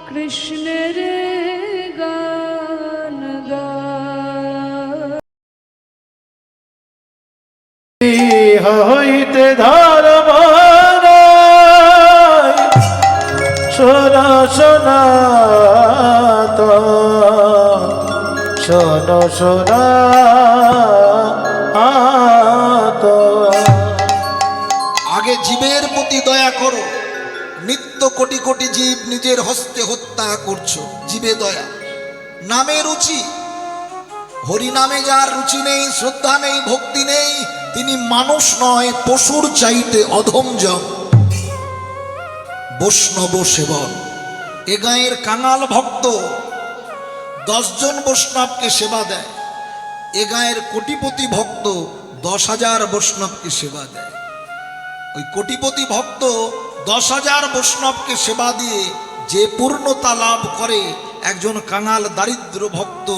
কৃষ্ণের গান হইতে ধর্ম শোনা শোনা তো শোনো শোনা তো আগে জীবের প্রতি দয়া করো। নিত্য কোটি কোটি জীব নিজের হস্তে হত্যা করছো, জীবে দয়া। নামে রুচি, হরি নামে যার রুচি নেই, শ্রদ্ধা নেই, ভক্তি নেই, তিনি মানুষ নয়, পশুর চাইতে অধম জন। বৈষ্ণব সেবন, এ গাঁয়ের কাঙাল ভক্ত 10 জন বৈষ্ণবকে সেবা দেয়। এ গাঁয়ের কোটিপতি ভক্ত 10,000 বৈষ্ণবকে সেবা দেয়। ওই কোটিপতি ভক্ত 10,000 বৈষ্ণবকে সেবা দিয়ে যে পূর্ণতা লাভ করে, একজন কাঙাল দারিদ্র ভক্ত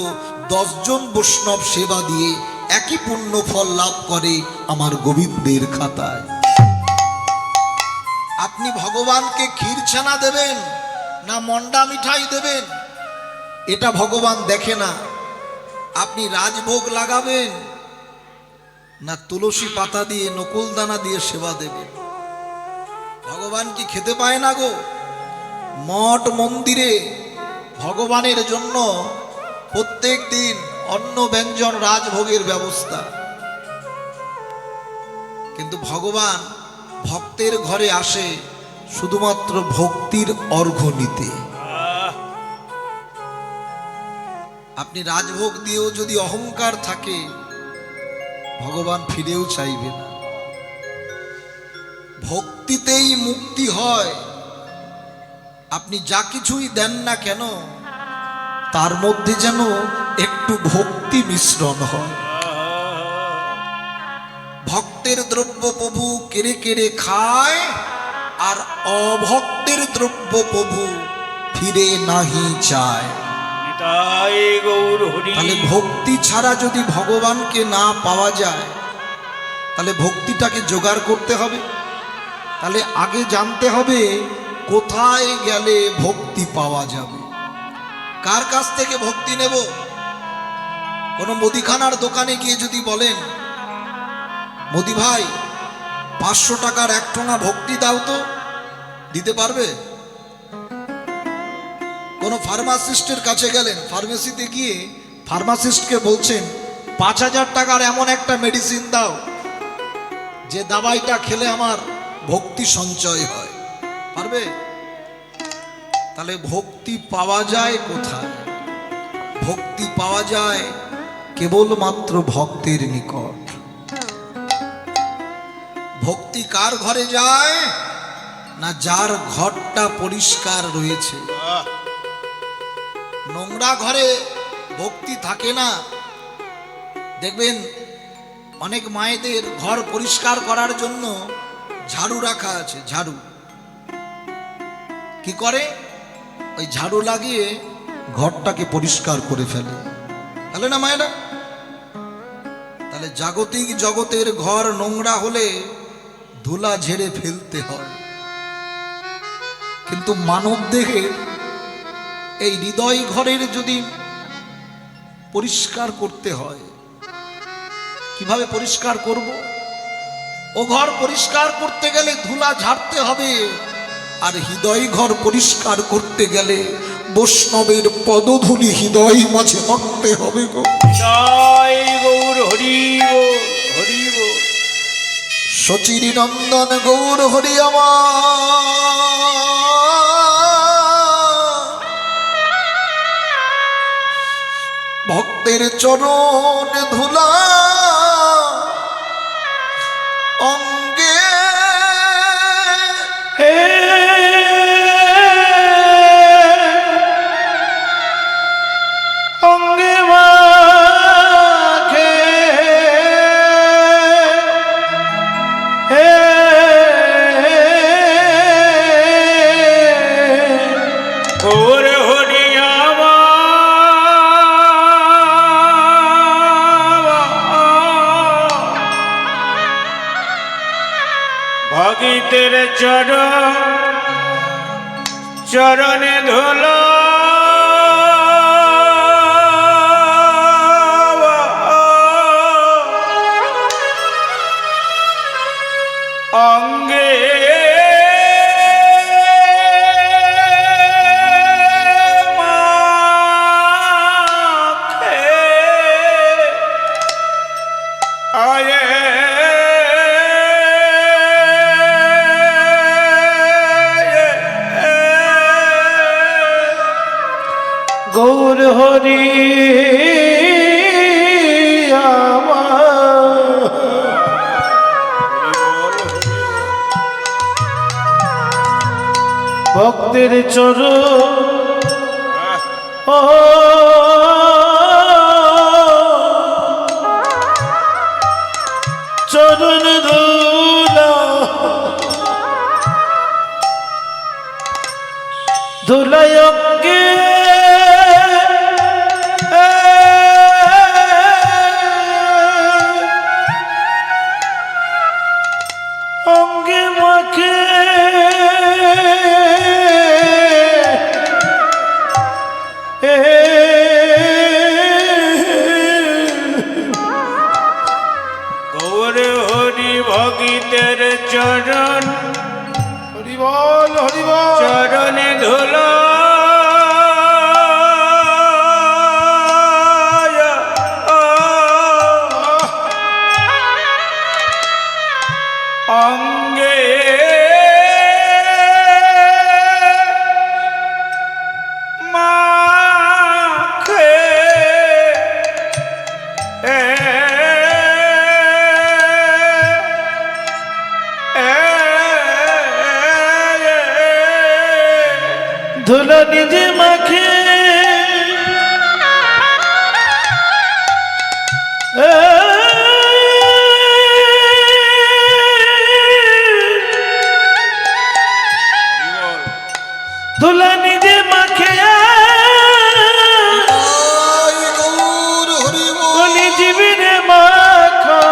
10 জন বৈষ্ণব সেবা দিয়ে একই পুণ্য ফল লাভ করে আমার গোবিন্দের খাতায়। আপনি ভগবানকে ক্ষীর ছানা দেবেন না মন্ডা মিঠাই দেবেন, এটা ভগবান দেখে না। আপনি রাজভোগ লাগাবেন না তুলসী পাতা দিয়ে নকুল দানা দিয়ে সেবা দেবেন, ভগবান কি খেতে পায় না গো? মঠ মন্দিরে ভগবানের জন্য প্রত্যেক দিন অন্ন ব্যঞ্জন রাজভোগের ব্যবস্থা, কিন্তু ভগবান ভক্তের ঘরে আসে শুধুমাত্র ভক্তির অর্ঘ্য নিতে। আপনি রাজভোগ দিয়েও যদি অহংকার থাকে, ভগবান ফিরেও চাইবে না। ভক্তিতেই মুক্তি হয়। আপনি যা কিছুই দেন না কেন, তার মধ্যে যেন একটু ভক্তি মিশ্রণ হয়। ভক্তের দ্রব্য প্রভু কেড়ে কেড়ে খায়, আর অভক্তের দ্রব্য প্রভু ফিরে নাহি চায়। তাহলে ভক্তি ছাড়া যদি ভগবানকে না পাওয়া যায়, তাহলে ভক্তিটাকে জোগাড় করতে হবে। তাহলে আগে জানতে হবে কোথায় গেলে ভক্তি পাওয়া যাবে, কার কাছ থেকে ভক্তি নেব। কোনো মুদিখানার দোকানে গিয়ে যদি বলেন, মোদি ভাই 500 টাকার 1 টোনা ভক্তি দাও তো, দিতে পারবে? কোন ফার্মাসিস্টের কাছে গেলেন, ফার্মেসিতে গিয়ে ফার্মাসিস্টকে বলছেন 5,000 টাকার এমন একটা মেডিসিন দাও যে দাবাইটা খেলে আমার ভক্তি সঞ্চয় হয়, পারবে? তাহলে ভক্তি পাওয়া যায় কোথায়? ভক্তি পাওয়া যায় কেবলমাত্র ভক্তের নিকট। ভক্তি কার ঘরে যায় না, যার ঘরটা পরিষ্কার রয়েছে। নোংরা ঘরে ভক্তি থাকে না। দেখবেন অনেক মায়েদের ঘর পরিষ্কার করার জন্য ঝাড়ু রাখা আছে। ঝাড়ু কি করে? ওই ঝাড়ু লাগিয়ে ঘরটাকে পরিষ্কার করে ফেলে, তাহলে না মায়েরা? তাহলে জাগতিক জগতের ঘর নোংরা হলে ধুলা ঝেড়ে ফেলতে হয়, কিন্তু মানব দেহের এই হৃদয় ঘরের যদি পরিষ্কার করতে হয়, কিভাবে পরিষ্কার করব? ও ঘর পরিষ্কার করতে গেলে ধুলা ঝাড়তে হবে, আর হৃদয় ঘর পরিষ্কার করতে গেলে বৈষ্ণবের পদধূলি হৃদয় মাঝে মাখতে হবে গো। জয় গৌর হরি বল, হরি বল। সচির নন্দন গৌর হরি আমার, ভক্তের চরণ ধুলা অঙ্গে অঙ্গে মাখে গৌর হরি ভগিতের চরণ চরণে ধুল অঙ্গে মাখে আয়ে গৌর হরি ভক্তের চরণ ও চরণ ধুলা ধুলাই অঙ্গে অঙ্গে মাখে গৌর হরি ভগিতের চরণ হরি বল চরণে ধুল অঙ্গে মাখে ধুলো নিজে মাখে ধুলো নিজে মাখে বলি জীবনে মাখা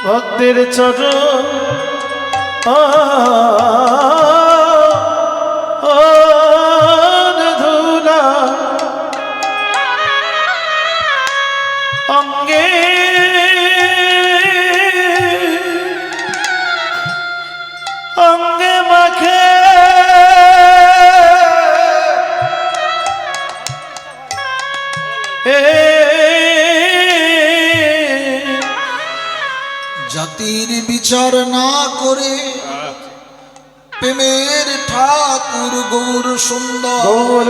ভক্তের চরণ ধুলা অঙ্গে অঙ্গে মাখে জাতির বিচার না করে প্রেমের ঠাকুর গৌর সুন্দর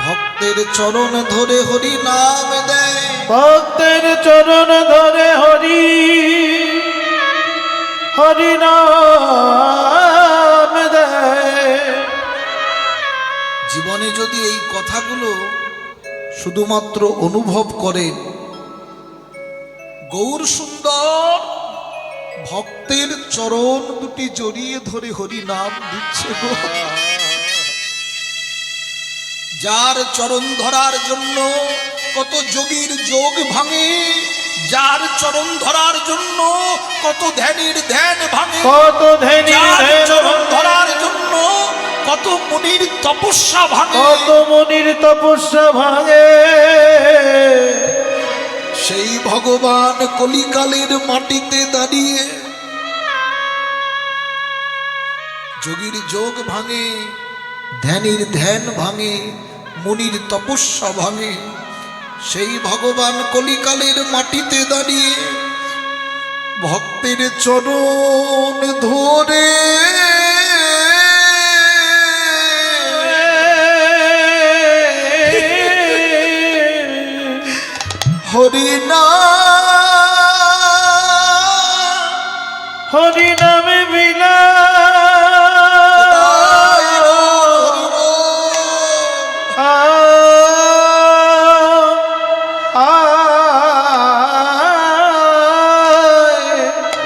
ভক্তের চরণ ধরে হরি নাম দেয় ভক্তের চরণ ধরে হরি হরি নাম দেয় জীবনে যদি এই কথাগুলো শুধুমাত্র অনুভব করেন গৌর সুন্দর ভক্তের চরণ দুটি জড়িয়ে ধরে হরি নাম দিচ্ছে গো। যার চরণ ধরার জন্য কত যোগীর যোগ ভাঙে, যার চরণ ধরার জন্য কত ধ্যানের ধ্যান ভাঙে, কত ধ্যানের চরণ ধরার জন্য কত মুনির তপস্যা ভাঙে, কত মুনির তপস্যা ভাঙে। সেই ভগবান কলিকালের মাটিতে দাঁড়িয়ে যোগীর যোগ ভাঙে, ধ্যানের ধ্যান ভাঙে, মুনির তপস্যা ভাঙে। সেই ভগবান কলিকালের মাটিতে দাঁড়িয়ে ভক্তের চরণ ধরে হরি নামে বিলা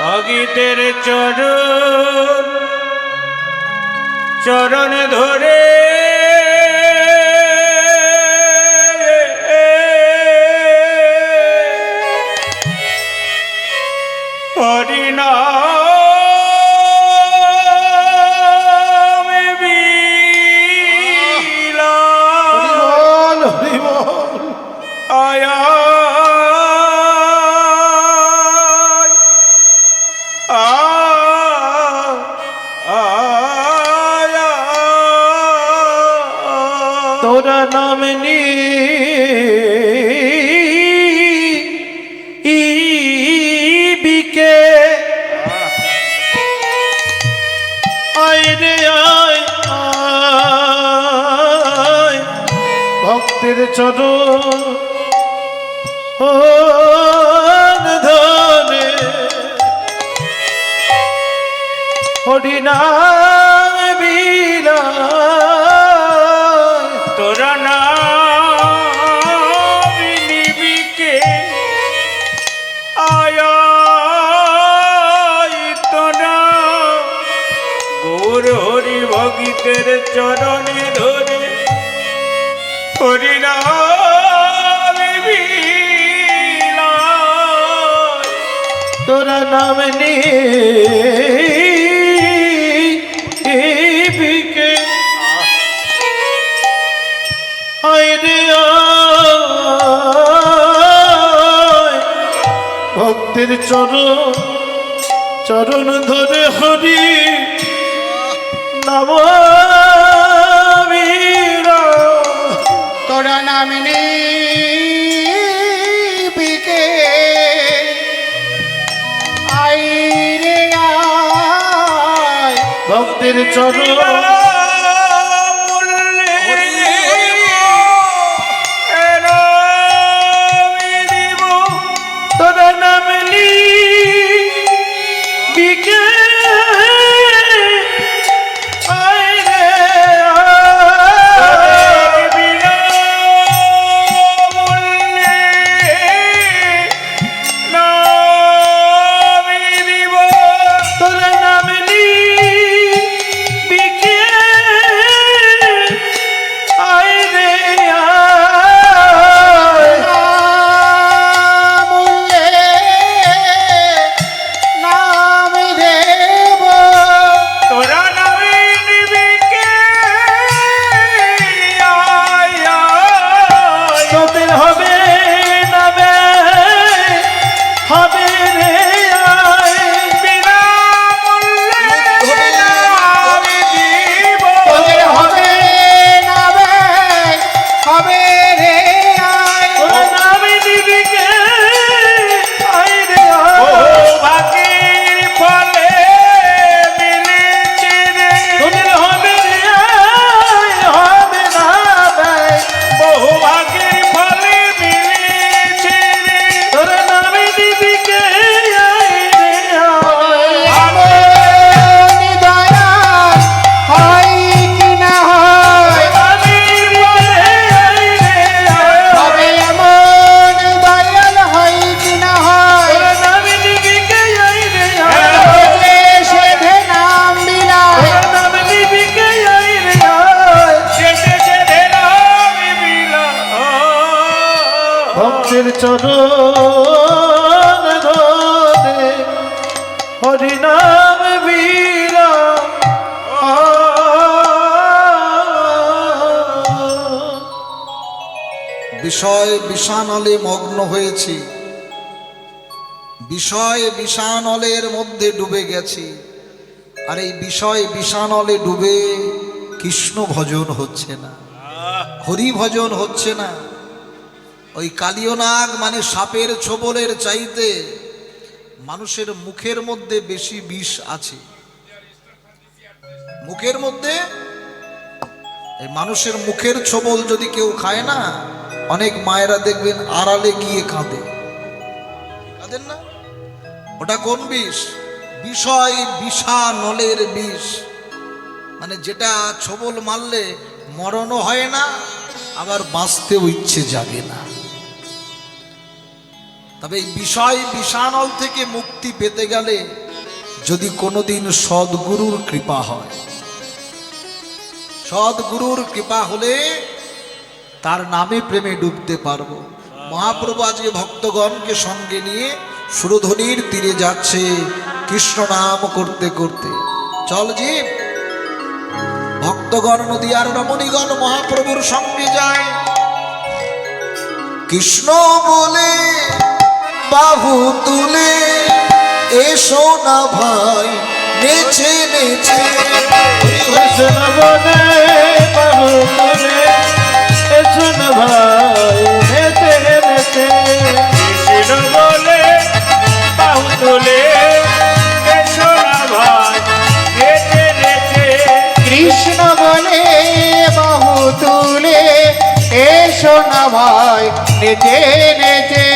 ভগিতের চরণ ধরে বিকে আয় রে আয় আয় ভক্তের চরণ ধরে হরিনাম বিলায় তোরা নাম নিবিকে আয় তোরা গৌর হরি ভগিতের চরণে ধরে হরিনাম বিলায় তোরা নাম নিবিকে আয় রে আয় ভক্তের চরণ ধরে হরি নাম তোরা নাম নিবিকে আই রে আয় ভক্তের চরণ তোরা নাম নিবিকে ভক্তের চরণ ধরে হরিনাম বীরা বিষয় বিষানলে মগ্ন হয়েছি, বিষয় বিষানলের মধ্যে ডুবে গেছি। আর এই বিষয় বিষানলে ডুবে কৃষ্ণ ভজন হচ্ছে না, হরি ভজন হচ্ছে না। ওই কালীয় নাগ মানে সাপের ছোবলের চাইতে মানুষের মুখের মধ্যে বেশি বিষ আছে। মুখের মধ্যে এই মানুষের মুখের ছোবল যদি কেউ খায় না, অনেক মায়েরা দেখবেন আড়ালে গিয়ে কাঁদে, কাঁদেন না? ওটা কোন বিষ? বিষয় বিষানলের বিষ, মানে যেটা ছোবল মারলে মরণও হয় না, আবার বাঁচতেও ইচ্ছে জাগে না। তবে এই বিষয় বিষানল থেকে মুক্তি পেতে গেলে যদি কোনোদিন সদ্গুরুর কৃপা হয়, সদ্গুরুর কৃপা হলে তার নামে প্রেমে ডুবতে পারবো। মহাপ্রভু আজকে ভক্তগণকে সঙ্গে নিয়ে সুরধ্বনির তীরে যাচ্ছে কৃষ্ণ নাম করতে করতে। চল জীব, ভক্তগণ নদীয়ার রমণীগণ মহাপ্রভুর সঙ্গে যায়। কৃষ্ণ বলে বাহু তুলে এসো না ভাই নেচে নেচে, কৃষ্ণ বলে বাহু তুলে এসো না ভাই নেচে নেচে।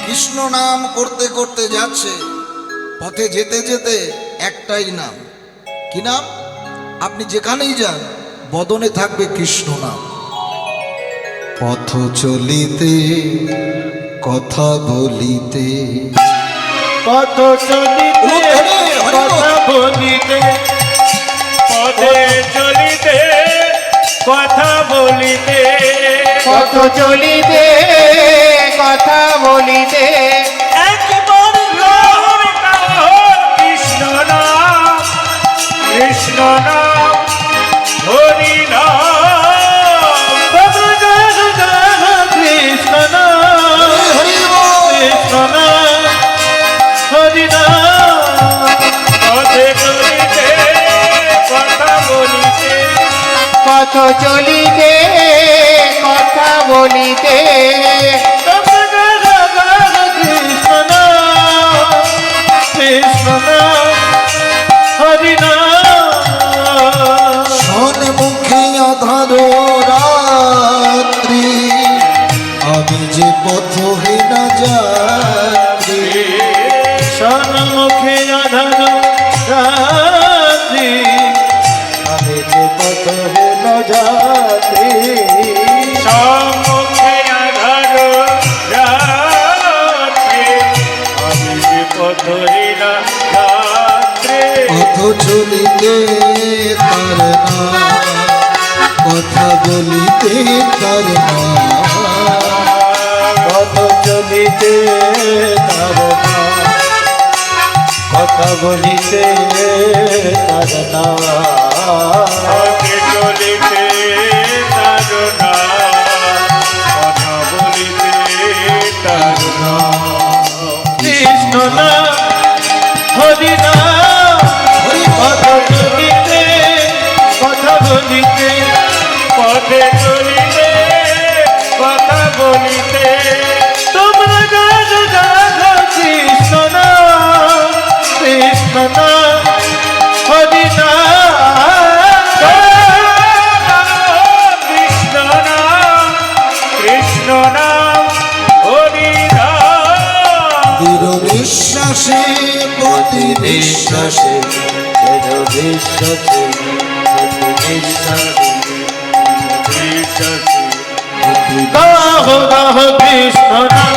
কৃষ্ণ নাম করতে করতে যাচ্ছে, পথে যেতে যেতে একটাই নাম। কি নাম? আপনি যেখানেই যান বদনে থাকবে কৃষ্ণ নাম। পথ চলিতে কথা বলিতে, পথ চলিতে কথা বলিতে, পথে চলিতে কথা বলিতে, পথ চলিতে কথা বলিতে। একবার লহর কাহো কৃষ্ণ নাম, কৃষ্ণ নাম, হরি নাম, কৃষ্ণ নাম, হরি বল। কৃষ্ণ নাম, হরি নাম। পথে চলিতে কথা বলিতে, পথ চলিতে কথা বলিতে। কৃষ্ণ নাম, কৃষ্ণ নাম, হরি নাম। সন্মুখে আধার রাত্রি, আমি যে পথহীন যাত্রী। সন্মুখে আধার রাত্রি, আমি যে পথহীন যাত্রী। সম্মুখে আধার রাত্রি, আমি যে পথহীন যাত্রী। পথ চলিতে তার নাম, কথা বলিতে তার নাম। পথ চলিতে তার নাম, কথা বলিতে তার নাম। পথে চলিতে তার নাম, কথা বলিতে তার নাম। কৃষ্ণ নাম, হরি নাম, পথ চলিতে কথা বলিতে, পথে চলিতে কথা বলিতে। তোমরা গাজো গাজো কৃষ্ণ নাম, কৃষ্ণ নাম, হরি নাম, কৃষ্ণ নাম, কৃষ্ণ নাম, হরি নাম। দৃঢ় বিশ্বাসে প্রতি নিঃশ্বাসে, বিশ্বাসে, বিশ্বাসে, বিশ্বাসে। গাহ গাহ কৃষ্ণ নাম,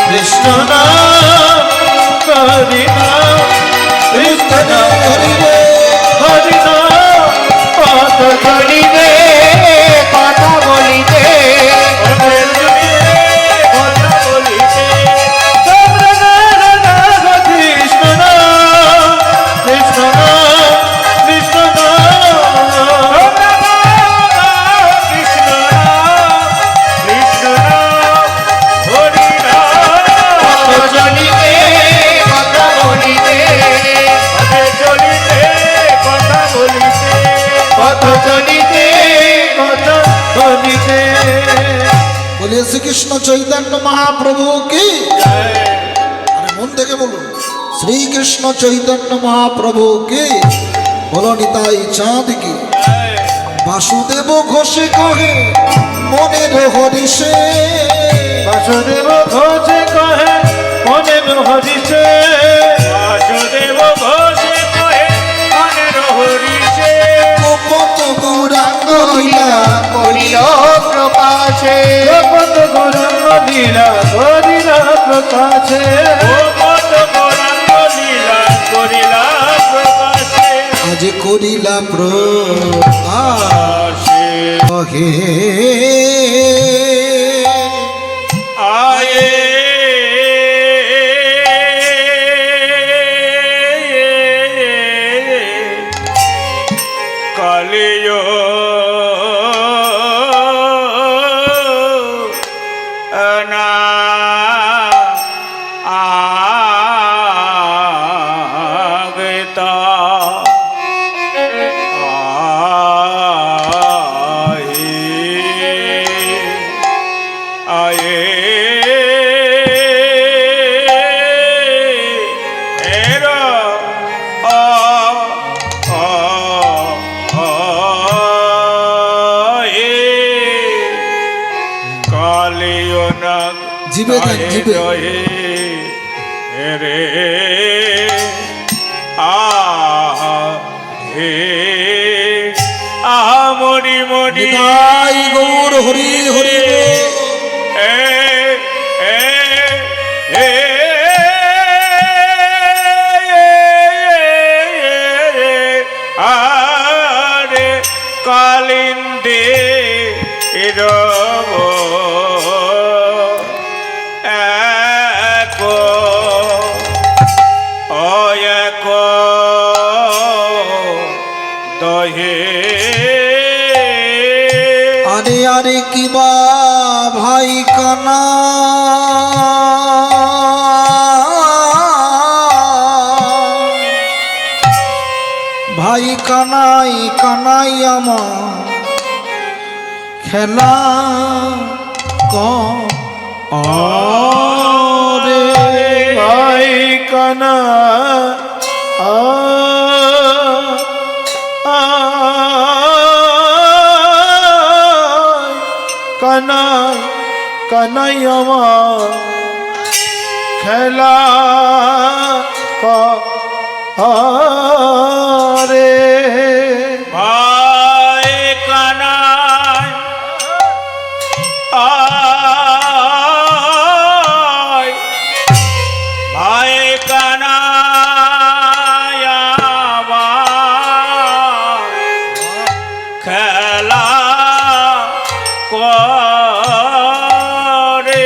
কৃষ্ণ নাম, হরি নাম, কৃষ্ণ নাম, হরি বল। হরি নাম। পথ চলিতে কথা বলিতে। পথে চলিতে কথা বলিতে। তোমরা গাহ গাহ কৃষ্ণ নাম, কৃষ্ণ নাম, কৃষ্ণ নাম। তোমরা গাহ গাহ কৃষ্ণ নাম, কৃষ্ণ নাম, হরি নাম। পথ চলিতে কথা বলিতে। পথে চলিতে কথা বলিতে, পথ চলিতে কথা বলিতে। বলে শ্রীকৃষ্ণ চৈতন্য মহাপ্রভু কি? আরে মন থেকে বলুন, শ্রীকৃষ্ণ চৈতন্য মহাপ্রভু কি? বলো নিতাই চাঁদ কি? বাসুদেব ঘোষে কহে মনের হরিষে, বাসুদেব ঘোষে কহে মনের হরিষে, বাসুদেব ঘোষে কহে মনের হরিষে। গোপত গৌরাঙ্গ লীলা করিল প্রকাশে। গোপত গৌরাঙ্গ লীলা করিলা প্রকাশে, গোপত গৌরাঙ্গ লীলা করিলা প্রকাশে। আজ করিলা প্রকাশে কহে আয়ে কালিয় না আগতা আয়ে এরা কালিও না জিভে দেন, জিভে। রহে রে আ হে আহা মরি মরি নিতাই গৌর হরি হরি বল। এ এ এ আরে কালিন্দে রব এক অয়ক দহে আরে আরে কিবা ভাই কানা ভাই কানাই কানাই আমার খেলা রে ভাই কানা কানাই কানাই আমার খেলা রে ভাই কানাই ভাই কানাই আমার খেলা করে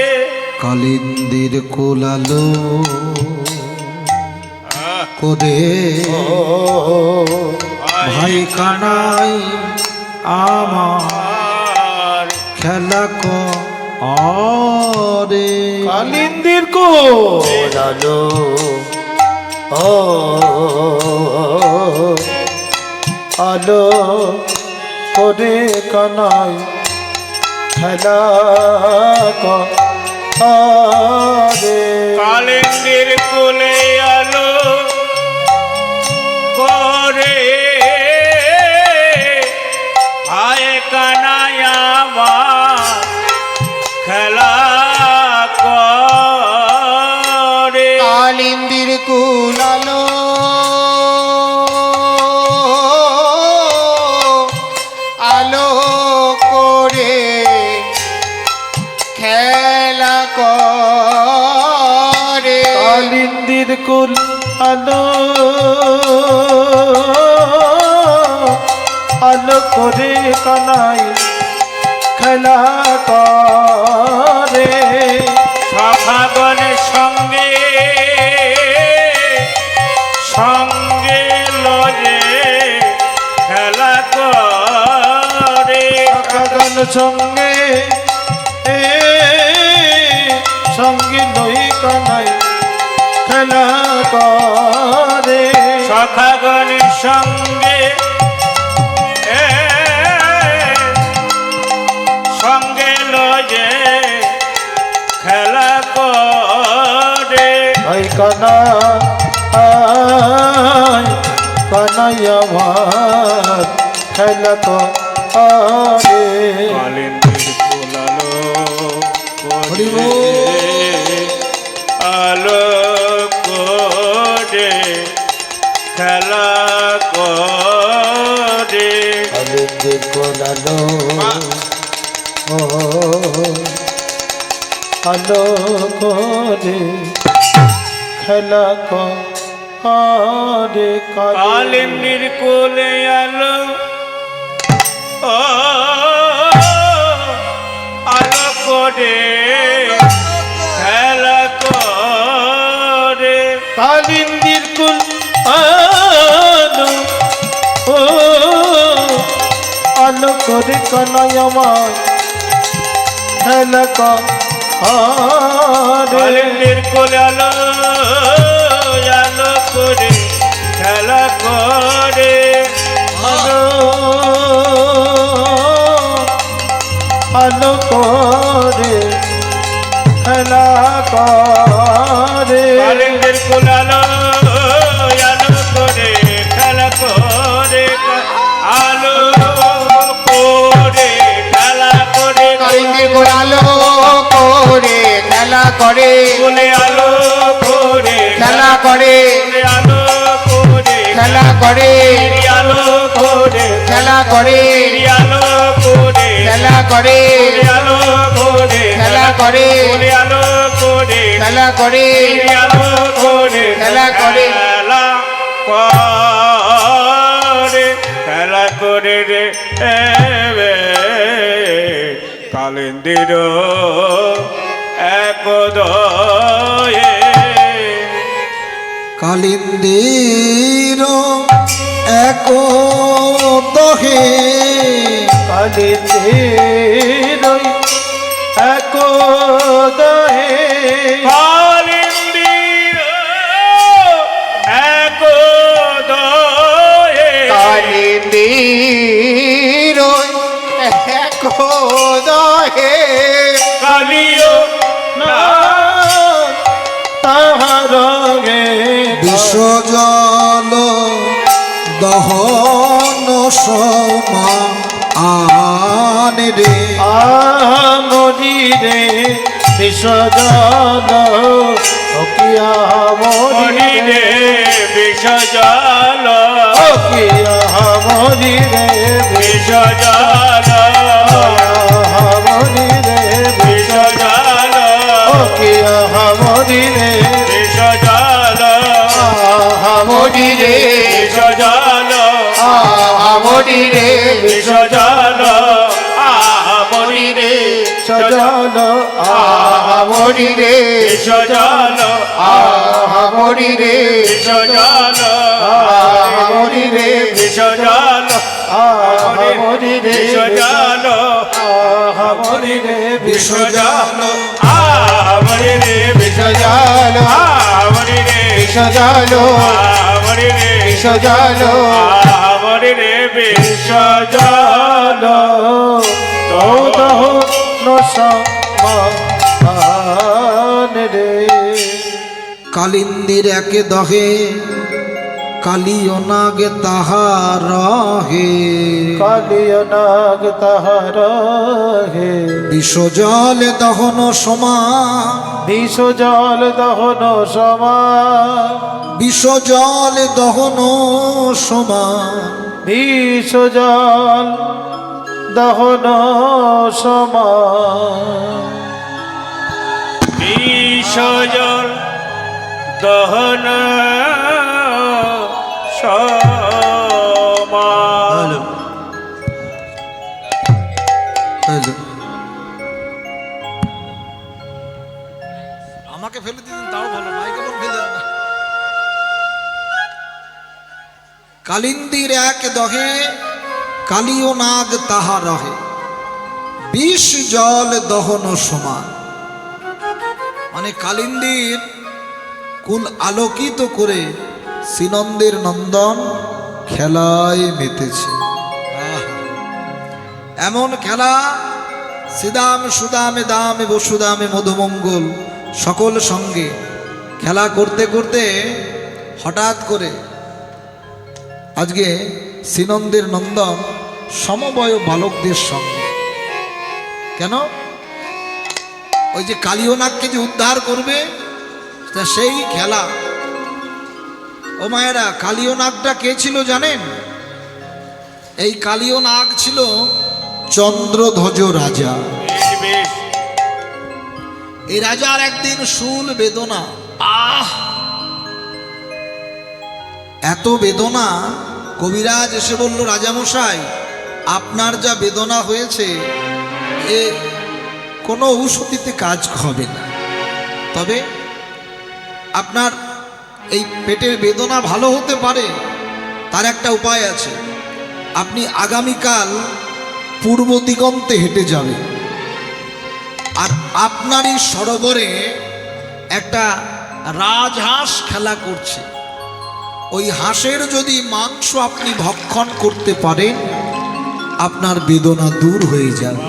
কালিন্দির কোলালো করে ভাই কানাই আমার খেলা রে কালিন্দির কোলালো আলো করে কানাই খেলা করে কালিন্দির কোলে আলো করে ভাই কানাই আমার খেলা করে কালিন্দির কুলালো আলো করে খেলা করে কালিন্দির কুল আলো আলো করে কানাই খেলা করে সখাগণের সঙ্গে সঙ্গে লজে খেলা করে সখাগণ সঙ্গে সঙ্গে লই কানাই খেলা করে সখাগণের সঙ্গে সঙ্গে লজে খেলা করে ভাই কানা কানাই আমার খেলা করে কালিন্দির কোলালো হরি বল। আলো করে খেলা করে কালিন্দির কুলালো আলো করে খেলা করে কালিন্দির কোলে আলো আলো করে খেলা করে কালিন্দির কুল আলো আলো করে কানাই আমার খেলা কালিন্দির কোলে আলো আলো করে খেলা করে আলো আলো করে খেলা করে কালিন্দির কোলে আলো আলো করে খেলা করে আলো করে খেলা করে কালিন্দির কুলালো করে খেলা করে বলে আলো করে খেলা করে বলে আলো করে খেলা করে আলো করে খেলা করে আলো করে খেলা করে আলো করে খেলা করে আলো করে খেলা করে আলো করে খেলা করে খেলা করে রে কালিন্দির একদয়ে কালিন্দির এক দহে কালিন্দির একদহে কালিন্দির একদয়ে কালিন্দির একদহে কালিও না তাহার বিশ্বজল দহন সমান রে আমরি রে বিশ্বজন অকিয়া মরি রে বিষজাল অকিয়া মরি রে বিষজাল মরি রে বিষজাল অকিয়া মরি রে বিষজাল মরি রে বিষজাল মরি রে বিষজাল মরি রে সজন মরি রে বিষজাল মরি রে বিষজাল মরি রে বিষজাল মরি রে বিষজাল মরি রে বিশ্বজল মরি রে বিষজাল মরি রে বিষজাল মরি রে বিষজাল মরি রে বিষজাল দহ নসমান রে কালিন্দির একে দহে কালিও নাগে তাহার হে কালিয় নাগ তাহার হে বিশ্বজল দহন সমান বিষ জল দহন সমান বিশ্বজল দহন সমান বিষ জল দহন সমান বিষজল দহন সমান আমাকে ফেলে দিতেন তাও ভালো মাইকে বল ফেলে দেন না। কালিন্দির এক দহে কালিও নাগ তাহা রহে বিষ জল দহন সমান মানে কালিন্দির কুল আলোকিত করে শ্রীনন্দের নন্দন খেলায় মেতেছে। এমন খেলা শ্রীদাম সুদামে দামে বসুদামে মধুমঙ্গল সকল সঙ্গে খেলা করতে করতে হঠাৎ করে আজকে শ্রীনন্দের নন্দন সমবয় বালকদের সঙ্গে কেন ওই যে কালিয়নাগকে যে উদ্ধার করবে তা সেই খেলা। ও মায়েরা কালিয়নাগটা কে ছিল জানেন? এই কালিয়নাগ ছিল চন্দ্রধ্বজ রাজা। বেশ এই রাজার একদিন শুল বেদনা, এত বেদনা কবিরাজ এসে বলল রাজামশাই আপনার যা বেদনা হয়েছে এ কোনো ঔষধিতে কাজ হবে না, তবে আপনার এই পেটের বেদনা ভালো হতে পারে তার একটা উপায় আছে। আপনি আগামীকাল পূর্ব দিগন্তে হেঁটে যাবেন আর আপনারই সরোবরে একটা রাজহাঁস খেলা করছে, ওই হাঁসের যদি মাংস আপনি ভক্ষণ করতে পারেন আপনার বেদনা দূর হয়ে যাবে।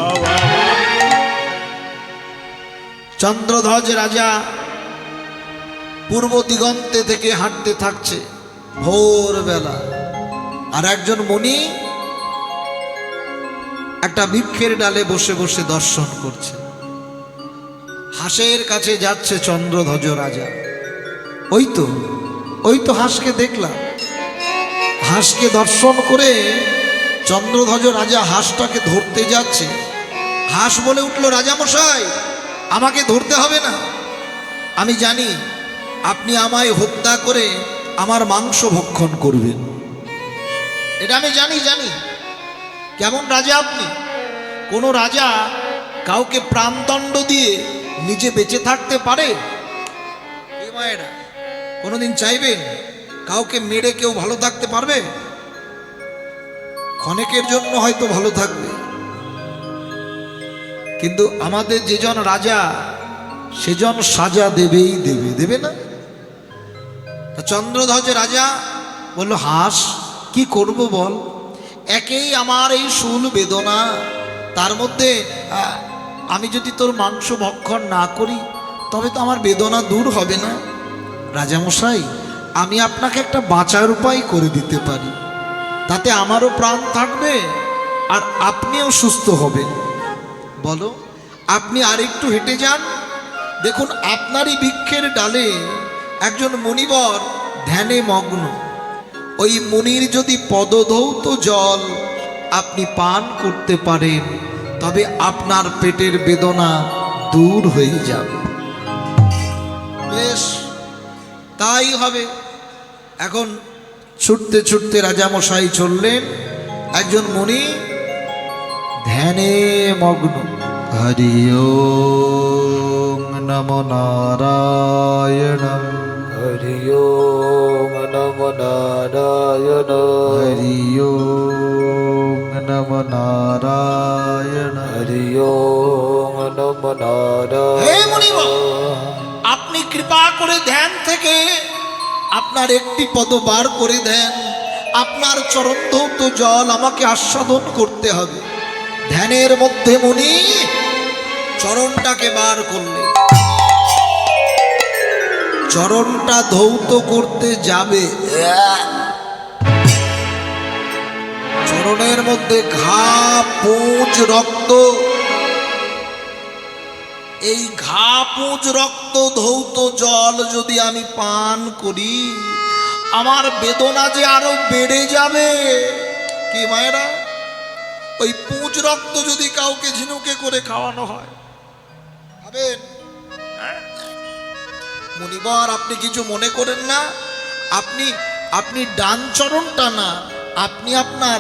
চন্দ্রধ্বজ রাজা পূর্ব দিগন্তে থেকে হাঁটতে থাকছে ভোরবেলা, আর একজন মুনি একটা বৃক্ষের ডালে বসে বসে দর্শন করছে। হাঁসের কাছে যাচ্ছে চন্দ্রধ্বজ রাজা। ওই তো হাঁসকে দেখলাম। হাঁসকে দর্শন করে চন্দ্রধ্বজ রাজা হাঁসটাকে ধরতে যাচ্ছে। হাঁস বলে উঠল, রাজামশাই, আমাকে ধরতে হবে না। আমি জানি আপনি আমায় হত্যা করে আমার মাংস ভক্ষণ করবেন। এটা আমি জানি। কেমন রাজা আপনি? কোনো রাজা কাউকে প্রাণদণ্ড দিয়ে নিজে বেঁচে থাকতে পারে? এ মায়েরা, কোনোদিন চাইবেন কাউকে মেরে কেউ ভালো থাকতে পারবে? ক্ষণেকের জন্য হয়তো ভালো থাকবে, কিন্তু আমাদের যেজন রাজা সেজন সাজা দেবে না? চন্দ্রধ্বজ রাজা বলল, হাঁস, কি করব বল? একেই আমার এই শূল বেদনা, তার মধ্যে আমি যদি তোর মাংস ভক্ষণ না করি তবে তো আমার বেদনা দূর হবে না। রাজামশাই, আমি আপনাকে একটা বাঁচার উপায় করে দিতে পারি, তাতে আমারও প্রাণ থাকবে আর আপনিও সুস্থ হবেন। বলো। আপনি আরেকটু হেঁটে যান, দেখুন আপনারই বৃক্ষের ডালে একজন মুনিবর ধ্যানে মগ্ন। ওই মুনির যদি পদধৌত জল আপনি পান করতে পারেন তবে আপনার পেটের বেদনা দূর হয়ে যাবে। বেশ, তাই হবে। এখন ছুটতে ছুটতে রাজামশাই চললেন। একজন মুনি ধ্যানে মগ্ন। হরি ওম নমো নারায়ণম, হরি ওম নমো নারায়ণ, হরি ওম নমো নারায়ণ। হরি ওম নমো নারায়ণ। হে মুনিবর, আপনি কৃপা করে ধ্যান থেকে আপনার একটি পদ বার করে দেন। আপনার চরণধৌত জল আমাকে আস্বাদন করতে হবে। ধ্যানের মধ্যে মুনি চরণটাকে বার করলে, চরণটা ধৌত করতে যাবে, চরণের মধ্যে ঘা, পুঁজ, রক্ত। এই ঘা, পুঁজ, রক্ত ধৌত জল যদি আমি পান করি আমার বেদনা যে আরো বেড়ে যাবে। কি মায়েরা, ওই পুঁজ রক্ত যদি কাউকে ঝিনুকে করে খাওয়ানো হয়, খাবেন? মুনিবর, আপনি কিছু মনে করেন না। আপনি ডান চরণটা না, আপনি আপনার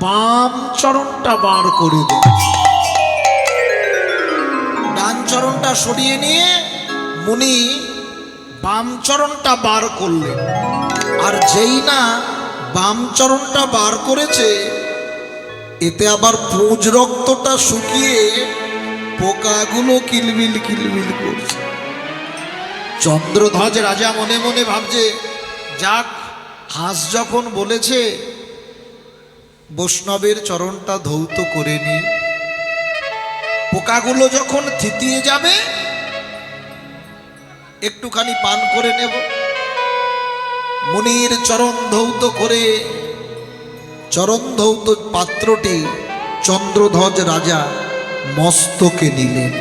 বাম চরণটা বার করে দেন। ডান চরণটা সরিয়ে নিয়ে মুনি বাম চরণটা বার করলেন। আর যেই না বাম চরণটা বার করেছে, এতে আবার পুঁজ রক্তটা শুকিয়ে পোকাগুলো কিলবিল কিলবিল করছে। চন্দ্রধ্বজ রাজা মনে মনে ভাবছে, যাক, হাঁস যখন বলেছে বৈষ্ণবের চরণটা ধৌত করে নি, পোকাগুলো যখন থিতিয়ে যাবে একটুখানি পান করে নেব। মুনির চরণ ধৌত করে চরণ ধৌত পাত্রটি চন্দ্রধ্বজ রাজা মস্তকে নিলেন,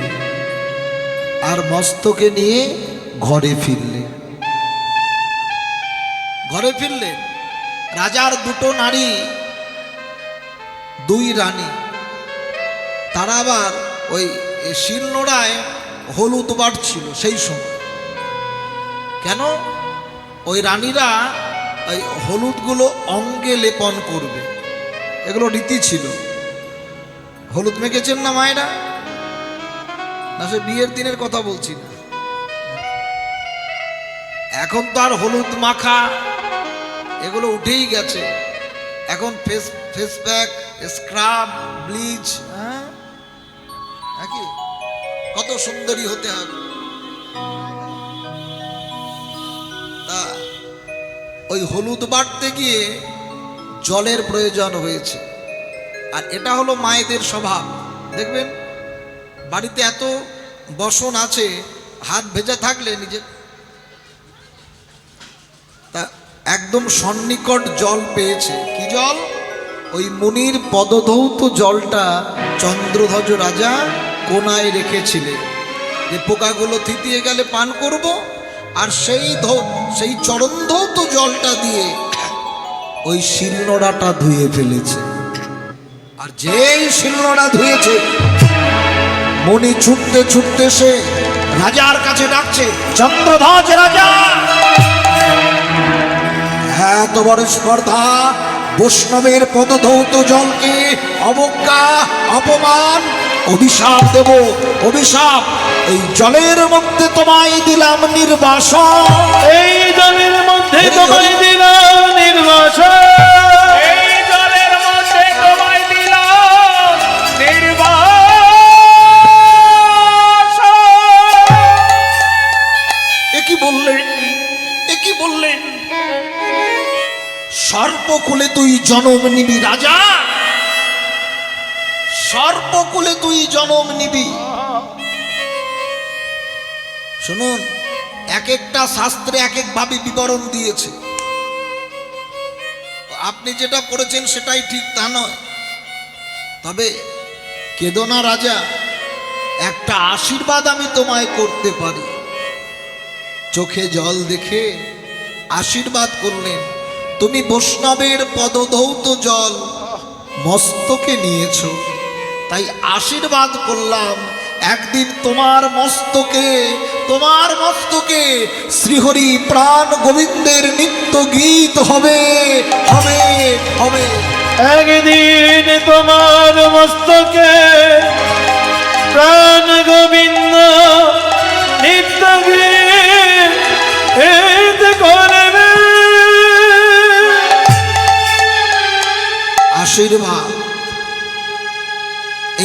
আর মস্তকে নিয়ে ঘরে ফিরলেন। রাজার দুটো নারী, দুই রানী, তারা আবার ওই শিলনোড়ায় হলুদ বাটছিল সেই সময়। কেন? ওই রানীরা ওই হলুদগুলো অঙ্গে লেপন করবে, এগুলো রীতি ছিল। হলুদ মেখেছেন না মায়েরা? না, সে বিয়ের দিনের কথা বলছি না। এখন তো আর হলুদ মাখা এগুলো উঠেই গেছে। এখন ফেস প্যাক, স্ক্রাব, ব্লিচ, হ্যাঁ, নাকি কত সুন্দরী হতে হবে। তা ওই হলুদ বাটতে গিয়ে জলের প্রয়োজন হয়েছে। আর এটা হলো মায়েদের স্বভাব। দেখবেন বাড়িতে এত বসন আছে, হাত ভেজা থাকলে নিজে তা একদম সন্নিকট জল পেয়েছে। কি জল? ওই মুনির পদধৌত জলটা চন্দ্রধ্বজ রাজা কোনায় রেখেছিলেন। যে পোকাগুলো থিতিয়ে গেলে পান করব, আর সেই চরণ ধৌত জলটা দিয়ে ওই শিলনোড়াটা ধুয়ে ফেলেছে। আর যেই শিলনোড়া ধুয়েছে, মণি ছুটতে ছুটতে সে রাজার কাছে ডাকছে, চন্দ্রধ্বজ রাজা, এত বড় স্পর্ধা, বৈষ্ণবের পদধৌত জলকে অবজ্ঞা, অপমান, অভিশাপ দেব, অভিশাপ। এই জলের মধ্যে তোমায় দিলাম নির্বাসন, এই জলের মধ্যে তোমায় দিলাম নির্বাসন, এই জলের মধ্যে তোমায় দিলাম নির্বাসন। এ কি বললেন, এ কি বললেন? সর্পকুলে তুই জনম নিবি রাজা, সর্পকুলে তুই জনম নিবি। শুনুন, এক একটা শাস্ত্রে এক এক ভাবে বিবরণ দিয়েছে। আপনি যেটা করেছেন সেটাই ঠিক তা নয়, তবে কেদো না রাজা, একটা আশীর্বাদ আমি তোমায় করতে পারি। চোখে জল দেখে আশীর্বাদ করলেন। তুমি বৈষ্ণবের পদধৌত জল মস্তকে নিয়েছো, তাই আশীর্বাদ করলাম, একদিন তোমার মস্তকে শ্রীহরি প্রাণ গোবিন্দের নিত্য গীত হবে, হবে, হবে। একদিন তোমার মস্তকে প্রাণ গোবিন্দ নিত্য গীত করবে। আশীর্বাদ।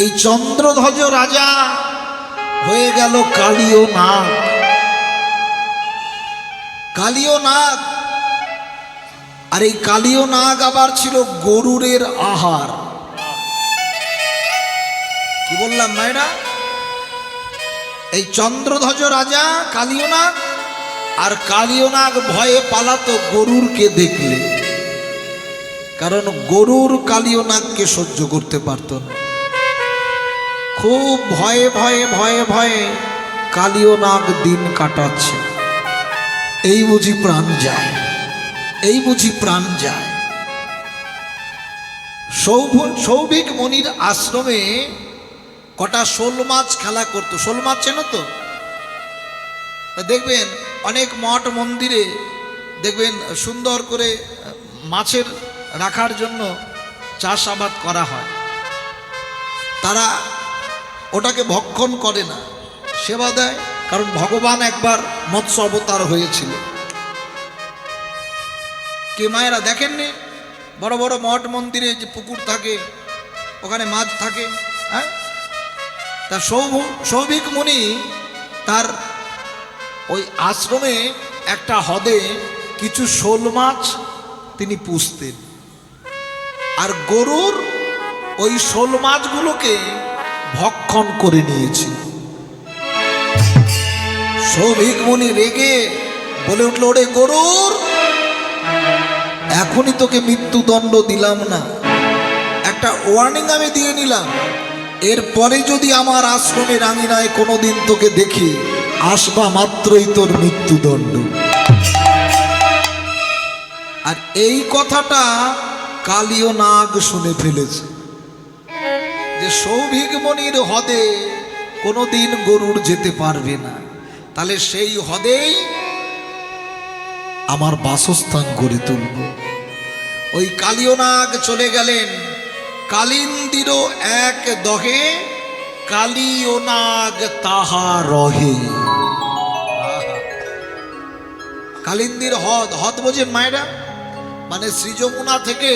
এই চন্দ্রধ্বজ রাজা হয়ে গেল কালীয় নাগ, কালীয় নাগ। আর এই কালীয় নাগ আবার ছিল গরুরের আহার। কি বললাম মায়েরা? এই চন্দ্রধ্বজ রাজা কালীয় নাগ, আর কালীয় নাগ ভয়ে পালাতো গরুরকে দেখলে, কারণ গরুর কালীয় নাগকে সহ্য করতে পারত না। খুব ভয়ে ভয়ে ভয়ে ভয়ে কালীয় নাগ দিন কাটাচ্ছে। এই বুঝি প্রাণ যায়, এই বুঝি প্রাণ যায়। সৌভিক মুনির আশ্রমে কটা শোল মাছ খেলা করতো। শোল মাছ চেনো তো? দেখবেন অনেক মঠ মন্দিরে দেখবেন সুন্দর করে মাছের রাখার জন্য চাষাবাদ করা হয়। তারা ওটাকে ভক্ষণ করে না, সেবা দেয়, কারণ ভগবান একবার মৎস্য অবতার হয়েছিল। কে মায়েরা দেখেননি? বড় বড় মঠ মন্দিরে যে পুকুর থাকে, ওখানে মাছ থাকে। হ্যাঁ, তা সৌভিক মুনি তার ওই আশ্রমে একটা হ্রদে কিছু শোল মাছ তিনি পুষতেন, আর গরুর ওই শোল মাছগুলোকে ভক্ষণ করে নিয়েছিল। সৌভিক মুনি রেগে বলে উঠল, ওরে গরুর, এখনই তোকে মৃত্যুদণ্ড দিলাম না, একটা ওয়ার্নিং আমি দিয়ে নিলাম, এরপরে যদি আমার আশ্রমের আঙিনায় কোনোদিন তোকে দেখি, আসবা মাত্রই তোর মৃত্যুদণ্ড। আর এই কথাটা কালীয় নাগ শুনে ফেলেছে যে সৌভিক মুনির হ্রদে কোনোদিন গরুর যেতে পারবে না, তাহলে সেই হ্রদেই আমার বাসস্থান গড়ে তুলব। ওই কালীয় নাগ চলে গেলেন কালিন্দির এক দহে, কালীয় নাগ তাহা রহে। কালিন্দির হ্রদ, হ্রদ বোঝেন মায়েরা? মানে শ্রীযমুনা থেকে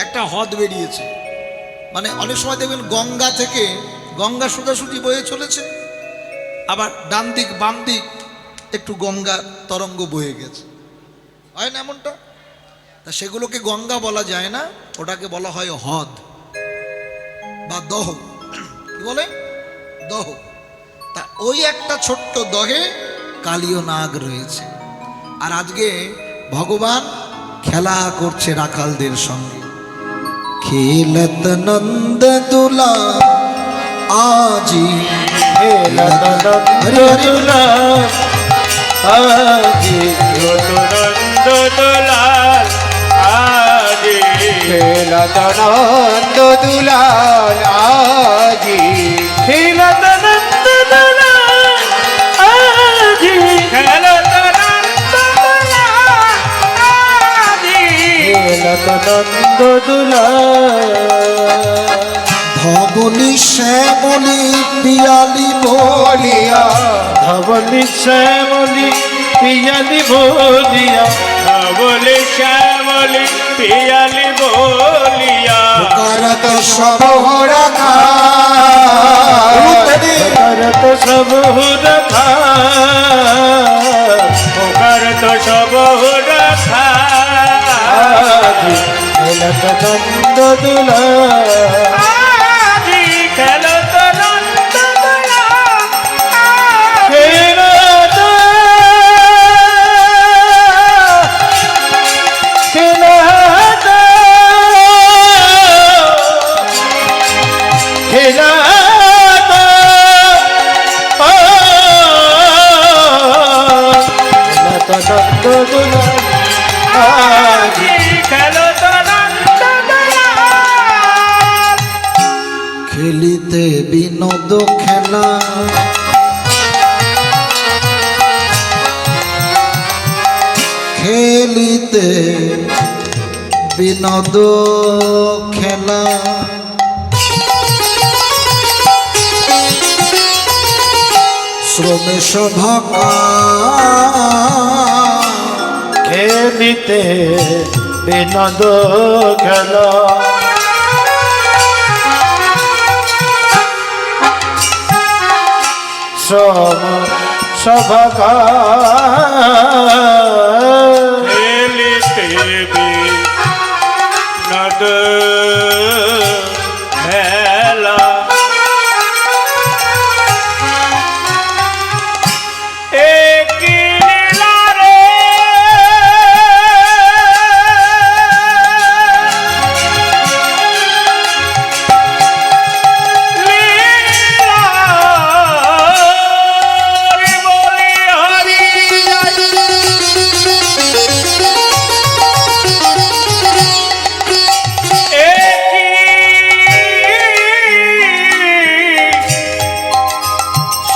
একটা হ্রদ বেরিয়েছে। মানে অনেক সময় দেখবেন গঙ্গা থেকে, গঙ্গা সোজাসুজি বয়ে চলেছে, আবার ডান দিক বাম দিক একটু গঙ্গা তরঙ্গ বয়ে গেছে, হয় না এমনটা? তা সেগুলোকে গঙ্গা বলা যায় না, ওটাকে বলা হয় হ্রদ বা দহ। কি বলে? দহ। তা ওই একটা ছোট্ট দহে কালীয় নাগ রয়েছে। আর আজকে ভগবান খেলা করছে রাখালদের সঙ্গে। খেলত নন্দ দুলা আজি খেলত নন্দ দুলাল আজি নন্দ দুলাল আজি খেলত নন্দ দুলাল আজি খেলত নন্দ দুলাল আজি খেলত নন্দ দুলাল আজি খেলত নন্দ দুলাল ধবলি শ্যামলি পিয়ালি বলিয়া ধবলি শ্যামলি পিয়ালি বলিয়া ধবলি শ্যামলি পিয়ালি বলিয়া করত সব রাখা করত সব রাখা করত সব রাখা খেলত নন্দ দুলাল আজি খেলত নন্দ দুলাল খেলত খেলত খেলত নন্দ দুলাল আজি খেলত নন্দ দুলাল খেলিতে বিনোদ খেলা খেলিতে বিনোদ খেলা শ্রমে সভা খেলিতে বিনোদ খেলা সম সভা খেলিতে বিনোদ খেলা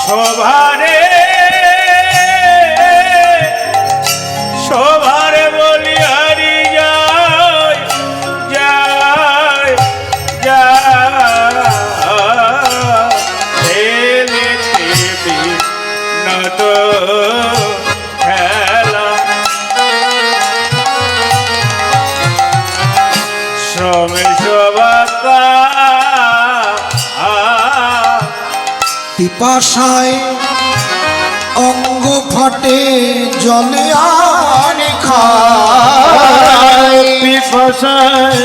শোভারে শোভারে বলি হারি যায় যায় যায় খেলিতে বিনোদ খেলা শ্রমে শোভা পিপাসায় অঙ্গ ফাটে জলে আর খায় পিপাসায়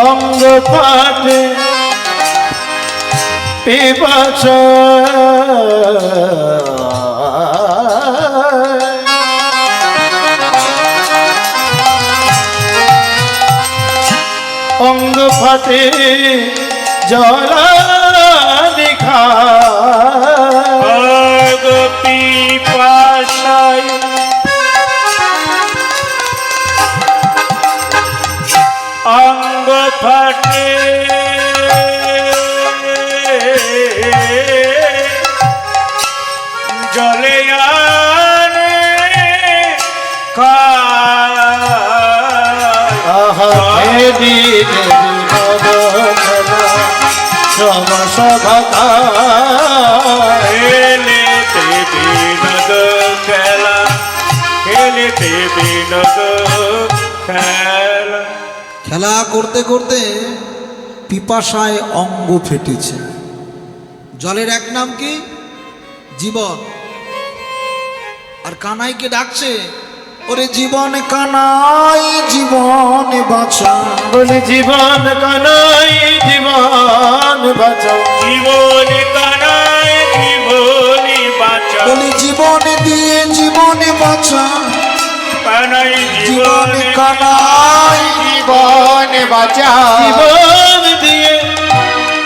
অঙ্গ ফাটে পিপাসায় অঙ্গ ফাটে জলা দেখা পিপাসায় অঙ্গ ফাটে জলে আনে সভা খেলিতে বিনোদ খেলা খেলিতে বিনোদ খেলা খেলা করতে করতে পিপাসায় অঙ্গ ফেটেছে। জলের এক নাম কি? জীবন। আর কানাইকে ডাকছে, ওরে জীবন কানাই জীবন বাঁচা, বলে জীবন কানাই জীবন বাঁচাও, জীবন কানাই জীবন বাঁচাও, বলে জীবন দিয়ে জীবন বাঁচা, কানাই জীবন জীবন কানাই জীবন বাঁচা জীবন দিয়ে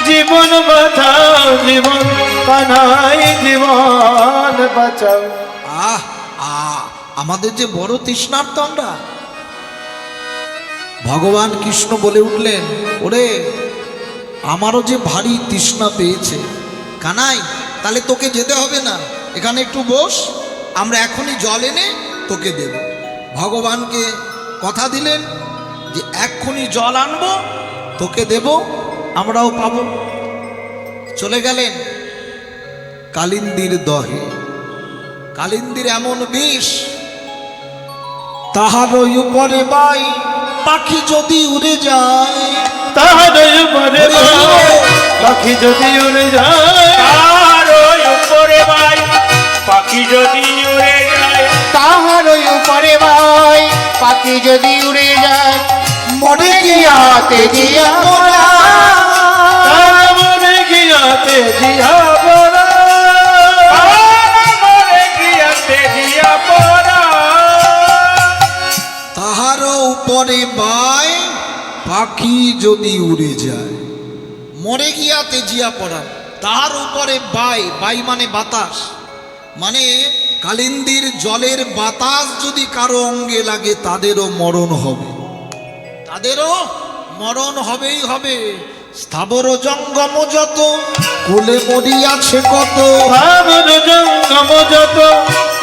জীবন বাঁচাও জীবন কানাই জীবন বাঁচাও। আহ আহ আমাদের যে বড় তৃষ্ণার্ত আমরা। ভগবান কৃষ্ণ বলে উঠলেন, ওরে আমারও যে ভারী তৃষ্ণা পেয়েছে। কানাই, তাহলে তোকে যেতে হবে না, এখানে একটু বস, আমরা এখনই জল এনে তোকে দেব। ভগবানকে কথা দিলেন যে এক্ষুনি জল আনবো, তোকে দেব, আমরাও পাবো। চলে গেলেন কালিন্দির দহে। কালিন্দির এমন বিষ, তাহার উপরে বাই পাখি যদি উড়ে যায়, তাহার উপরে পাখি যদি উড়ে যায়, তাহার উপরে ভাই পাখি যদি উড়ে যায়, তাহার উপরে ভাই পাখি যদি উড়ে যায়, মরে গিয়াতে জিয়া মোরা তার মনে গিয়াতে জিয়া পড়া, তার মনে গিয়াতে জিয়া পড়া, তাহার উপরে বাই পাখি যদি উড়ে যায়, মরে গিয়া তেজিয়া পড়া। তাহার উপরে বাই, বাই মানে বাতাস, মানে কালিন্দির জলের বাতাস যদি কারো অঙ্গে লাগে তাদেরও মরণ হবে, তাদেরও মরণ হবেই হবে। স্থাবর জঙ্গম যত কোলে মরিয়াছে কত, স্থাবর জঙ্গম যত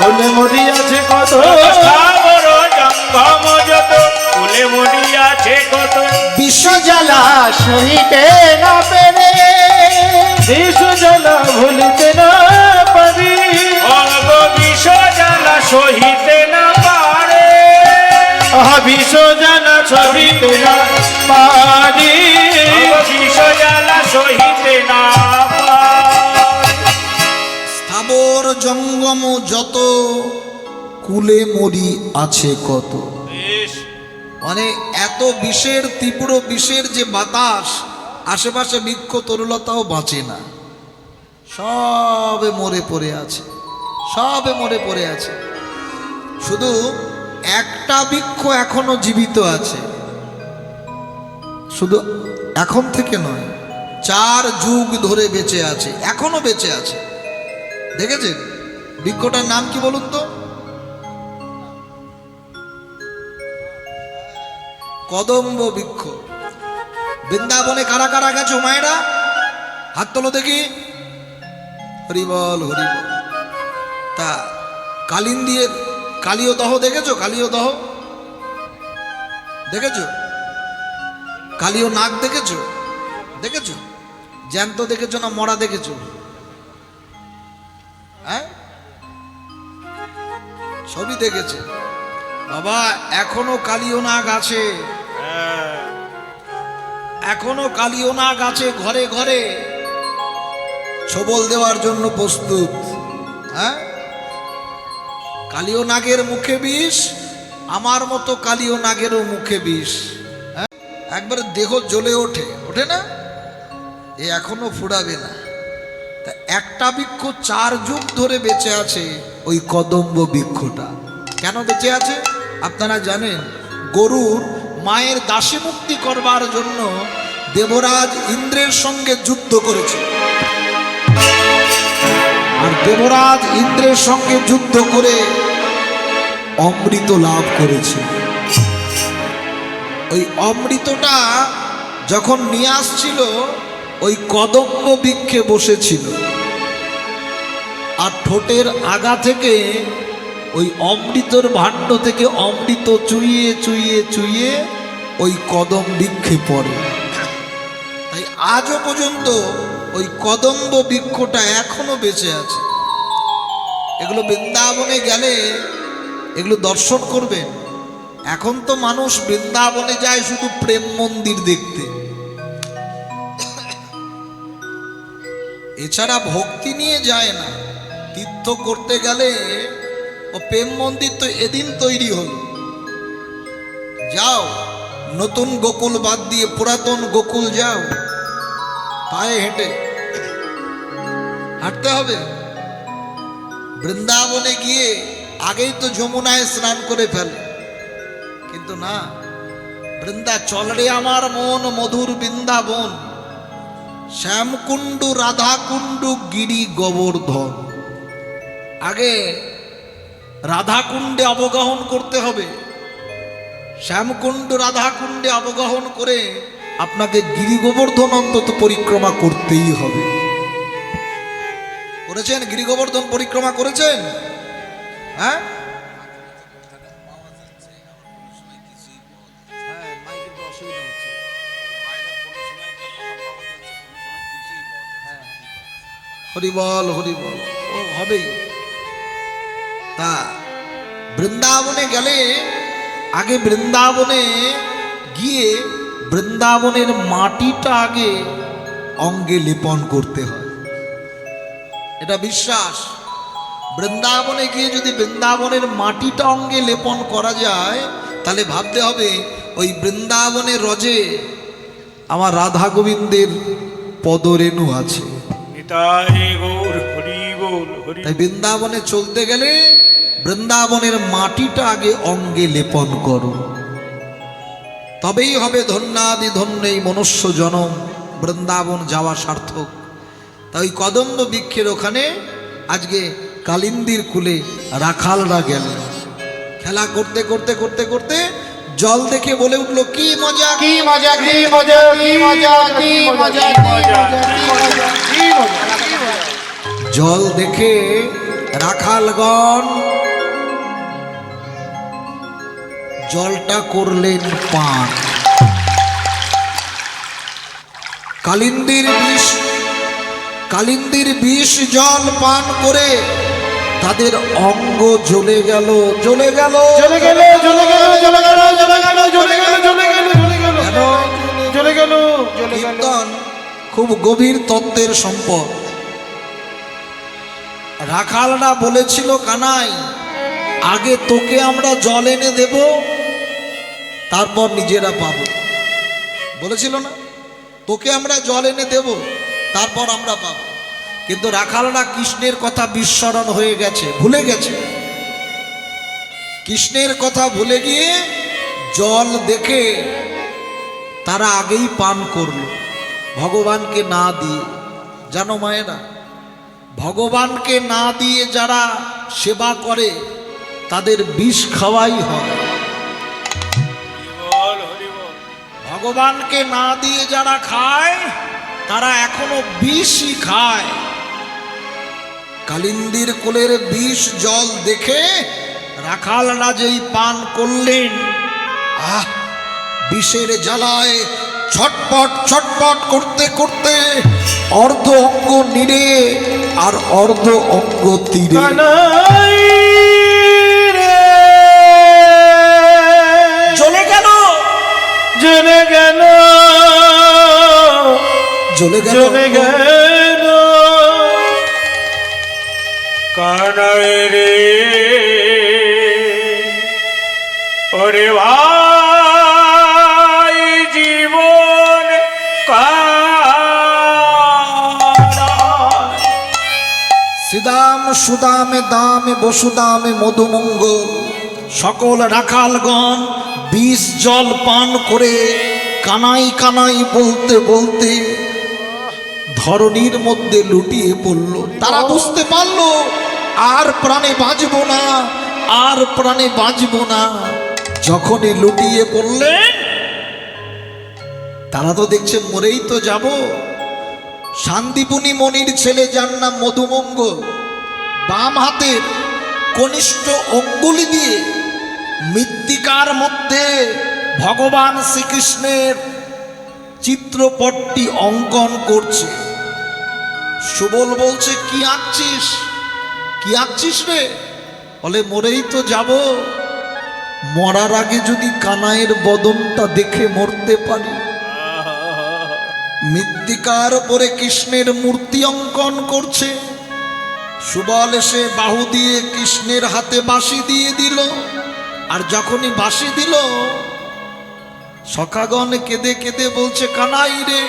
কোলে মরিয়াছে কত, স্থাবর জঙ্গম যত কোলে মরিয়াছে কত, বিশ্ব জ্বালা সহিতে না পেরে বিষ জ্বালা ভুলিতে না পারি, অগ বিষ জ্বালা সহিতে না পারে, বিষ জ্বালা সহিতে না পারি, বিষ জ্বালা সহিতে না পারি। স্থাবর জঙ্গম যত কুলে মরি আছে কত। বেশ, মানে এত বিষের, তীব্র বিষের যে বাতাস, আশেপাশে বৃক্ষ তরুলতাও বাঁচে না, সবে মরে পড়ে আছে, সবে মরে পড়ে আছে। শুধু একটা বৃক্ষ এখনো জীবিত আছে, শুধু এখন থেকে নয়, 4 যুগ ধরে বেঁচে আছে, এখনো বেঁচে আছে। দেখেছেন বৃক্ষটার নাম কি বলুন তো? কদম্ব বৃক্ষ। বৃন্দাবনে কারা কারা গেছো মায়েরা? হাত তোলো দেখি। হরিবল হরিবল। তা কালিন্দির কালীয় দহ দেখেছো? কালীয় দহ দেখেছো? কালীয় নাগ দেখেছো? দেখেছো? জ্যান্ত দেখেছো না মরা দেখেছো? হ্যাঁ, সবই দেখেছে বাবা। এখনো কালীয় নাগ আছে, এখনো কালীয় নাগ আছে ঘরে ঘরে, ছবল দেওয়ার জন্য প্রস্তুত। হ্যাঁ, কালীয় নাগের মুখে বিষ, আমার মতো কালীয় নাগেরও মুখে বিষ। হ্যাঁ, একবার দেহ জ্বলে ওঠে, ওঠে না? এ এখনো ফুরাবে না। তা একটা বৃক্ষ 4 যুগ ধরে বেঁচে আছে, ওই কদম্ব বৃক্ষটা। কেন বেঁচে আছে আপনারা জানেন? গরুর মায়ের দাসী মুক্তি করবার জন্য দেবরাজ ইন্দ্রের সঙ্গে যুদ্ধ করেছে, আর দেবরাজ ইন্দ্রের সঙ্গে যুদ্ধ করে অমৃত লাভ করেছে। ওই অমৃতটা যখন নিয়ে আসছিল, ওই কদম্ব বৃক্ষে বসেছিল, আর ঠোঁটের আগা থেকে ওই অমৃতর ভাণ্ড থেকে অমৃত চুইয়ে চুইয়ে চুইয়ে ওই কদম বৃক্ষে পড়ে। তাই আজও পর্যন্ত ওই কদম্ব বৃক্ষটা এখনো বেঁচে আছে। এগুলো বৃন্দাবনে গেলে এগুলো দর্শন করবেন। এখন তো মানুষ বৃন্দাবনে যায় শুধু প্রেম মন্দির দেখতে, এছাড়া ভক্তি নিয়ে যায় না। তীর্থ করতে গেলে ও প্রেম মন্দির তো এদিন তৈরি হলো। যাও, নতুন গোকুল বাদ দিয়ে পুরাতন গোকুল যাও, পায়ে হেঁটে হাঁটতে হবে। বৃন্দাবনে গিয়ে আগেই তো যমুনায় স্নান করে ফেলে, কিন্তু না, বৃন্দা চল রে আমার মন মধুর বৃন্দাবন, শ্যামকুণ্ড রাধাকুণ্ড গিরি গোবর্ধন। আগে রাধাকুণ্ডে অবগাহন করতে হবে, শ্যামকুণ্ড রাধাকুণ্ডে অবগাহন করে আপনাকে গিরি গোবর্ধন অন্তত পরিক্রমা করতেই হবে। করেছেন? গিরি গোবর্ধন পরিক্রমা করেছেন? হ্যাঁ, হরিবল হরিবল, ও হবেই। তা বৃন্দাবনে গেলে আগে বৃন্দাবনে গিয়ে বৃন্দাবনের মাটিটা আগে অঙ্গে লেপন করতে হয়, এটা বিশ্বাস। বৃন্দাবনে গিয়ে যদি বৃন্দাবনের মাটিটা অঙ্গে লেপন করা যায়, তাহলে ভাবতে হবে ওই বৃন্দাবনের রজে আমার রাধা গোবিন্দের পদরেণু আছে। নিতাই গৌর হরি বল হরি। তাই বৃন্দাবনে চলতে গেলে বৃন্দাবনের মাটিটা আগে অঙ্গে লেপন করো, তবেই হবে ধন্যাদি ধন্য এই মনুষ্য জনম, বৃন্দাবন যাওয়া সার্থক। তাই কদম্ব বৃক্ষের ওখানে আজকে কালিন্দির কুলে রাখালরা গেল, খেলা করতে করতে করতে করতে জল দেখে বলে উঠলো, কি মজা কি মজা, কি মজা, কি মজা, কি মজা, কি মজা, কি মজা, কি মজা। জল দেখে রাখালগণ জলটা করলেন পান। কালিন্দির বিষ জল পান করে তাদের অঙ্গ জ্বলে গেল, জ্বলে গেল, চলে গেল, চলে গেল, চলে গেল, চলে গেল, চলে গেল, চলে গেল, চলে গেল, চলে গেল, চলে গেল। কীর্তন খুব গভীর তত্ত্বের সম্পদ। রাখালরা বলেছিল, কানাই আগে তোকে আমরা জল এনে দেব, তারপর নিজেরা পাবো। বলেছিল না, তোকে আমরা জল এনে দেব, তারপর আমরা পাবো। কিন্তু রাখালরা কৃষ্ণের কথা বিস্মরণ হয়ে গেছে, ভুলে গেছে। কৃষ্ণের কথা ভুলে গিয়ে জল দেখে তারা আগেই পান করলো, ভগবানকে না দিয়ে। জানো মায়েরা, ভগবানকে না দিয়ে যারা সেবা করে তাদের বিষ খাওয়াই হয়। বল হরি বল। ভগবানকে না দিয়ে যারা খায় তারা এখনো বিষই খায়। কালিন্দির কোলের বিষ জল দেখে রাখালরা যেই পান করলেন, আহ, বিষের জ্বালায় ছটপট ছটপট করতে করতে অর্ধ অঙ্গ নিড়ে আর অর্ধ অঙ্গ তীরে। কানাই রে জ্বলে গেল, জ্বলে গেল, জ্বলে গেল, জ্বলে গেল। কানাই রে ওরে ভাই জীবন কানাই। শ্রীদাম সুদামে দামে বসুদামে মধুমঙ্গল সকল রাখালগণ বিষ জল পান করে কানাই কানাই বলতে বলতে ধরণীর মধ্যে লুটিয়ে পড়ল। তারা বুঝতে পারলো আর প্রাণে বাঁচব না, আর প্রাণে বাঁচব না। যখনই লুটিয়ে পড়লেন তারা তো দেখছে মরেই তো যাব। শান্তিপুনি মনির ছেলে যার নাম মধুমঙ্গল বাম হাতের কনিষ্ঠ অঙ্গুলি দিয়ে মৃত্তিকার মধ্যে ভগবান শ্রীকৃষ্ণের চিত্রপটটি অঙ্কন করছে। সুবল বলছে, কি আঁকছিস, কি আঁকছিস রে? বলে, মরেই তো যাব, মরার আগে যদি কানাইয়ের বদনটা দেখে মরতে পারি। মৃত্তিকার উপরে কৃষ্ণের মূর্তি অঙ্কন করছে। সুবল এসে বাহু দিয়ে কৃষ্ণের হাতে বাঁশি দিয়ে দিল। আর যখনই বাঁশি দিল, সখাগণ কেঁদে কেঁদে বলছে, কানাই রে,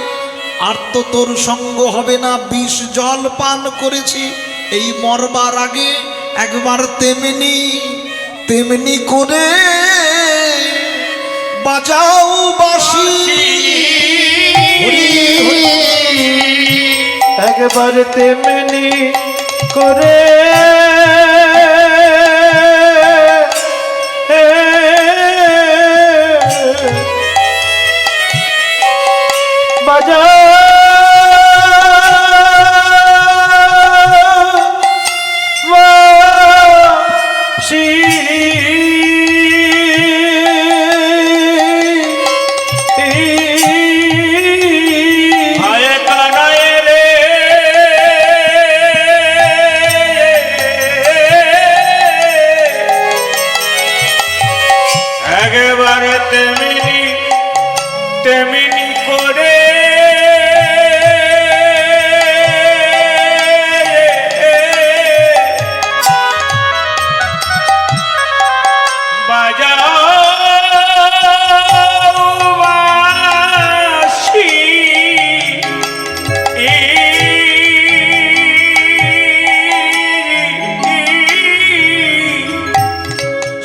আর তো তোর সঙ্গ হবে না, বিষ জল পান করেছি। এই মরবার আগে একবার তেমনি তেমনি করে বাজাও বাঁশি একবার তেমনি করে বাজা একেবারে তেমনি করে বাজাও বাঁশি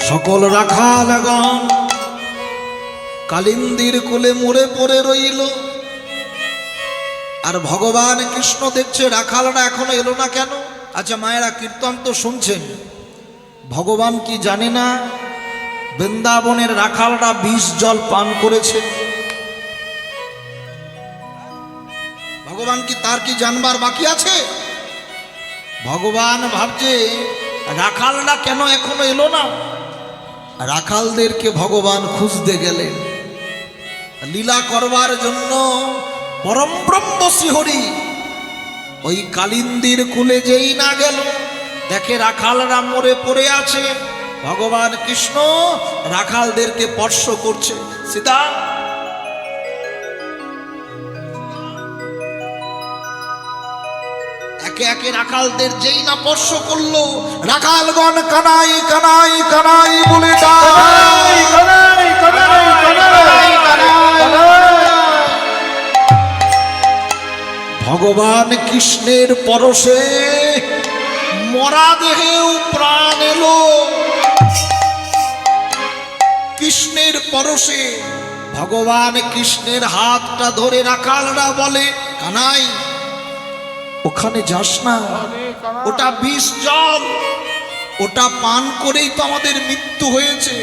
সকল রাখালগণ কালিন্দির কোলে মরে পড়ে রইল। আর ভগবান কৃষ্ণ দেখছে রাখালরা এখনো এলো না কেন। আচ্ছা মায়েরা, কীর্তন তো শুনছেন, ভগবান কি জানে না বৃন্দাবনের রাখালরা বিষ জল পান করেছে? ভগবান কি তার কি জানবার বাকি আছে? ভগবান ভাবছে রাখালরা কেন এখনো এলো না। রাখালদেরকে ভগবান খুঁজতে গেলেন লীলা করবার জন্য। পরম ব্রহ্ম শ্রীহরি ওই কালিন্দির কুলে যেই না গেল, দেখে রাখালরা মরে পড়ে আছে। ভগবান কৃষ্ণ রাখালদেরকে স্পর্শ করছে। সীতা, একে একে রাখালদের যেই না স্পর্শ করলো, রাখালগণ কানাই কানাই কানাই বলে ডাক। ভগবান কৃষ্ণের পরশে মরা দেহেও প্রাণ এলো। কৃষ্ণের পরশে ভগবান কৃষ্ণের হাতটা ধরে রাখালরা বলে, কানাই ওখানে যাস না, ওটা বিষ জল, ওটা পান করেই তো আমাদের মৃত্যু হয়েছে।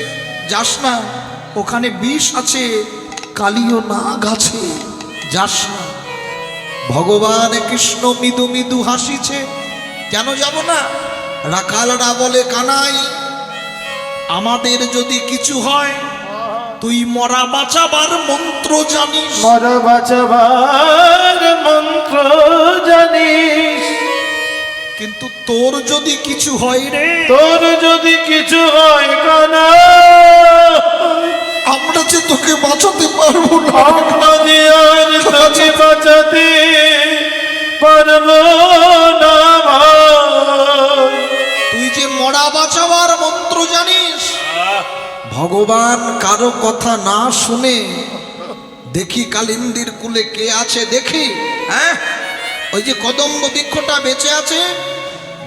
যাস না, ওখানে বিষ আছে, কালীয় নাগ আছে, যাস না। ভগবান কৃষ্ণ মৃদু মৃদু হাসিছে, কেন যাব না? রাখালরা বলে, কানাই আমাদের যদি কিছু হয়, তুই মরা বাঁচাবার মন্ত্র জানিস? মরা বাঁচাবার মন্ত্র জানিস, কিন্তু তোর যদি কিছু হয় রে, তোর যদি কিছু হয় কানা, আমরা যে তোকে বাঁচাতে পারবো না। আমরা যে আর তোকে বাঁচাতে পারবো না ভাই। তুই যে মরা বাঁচাবার মন্ত্র জানিস। ভগবান কারো কথা না শুনে, দেখি কালিন্দির কুলে কে আছে দেখি। হ্যাঁ, ওই যে কদম্ব বৃক্ষটা বেঁচে আছে।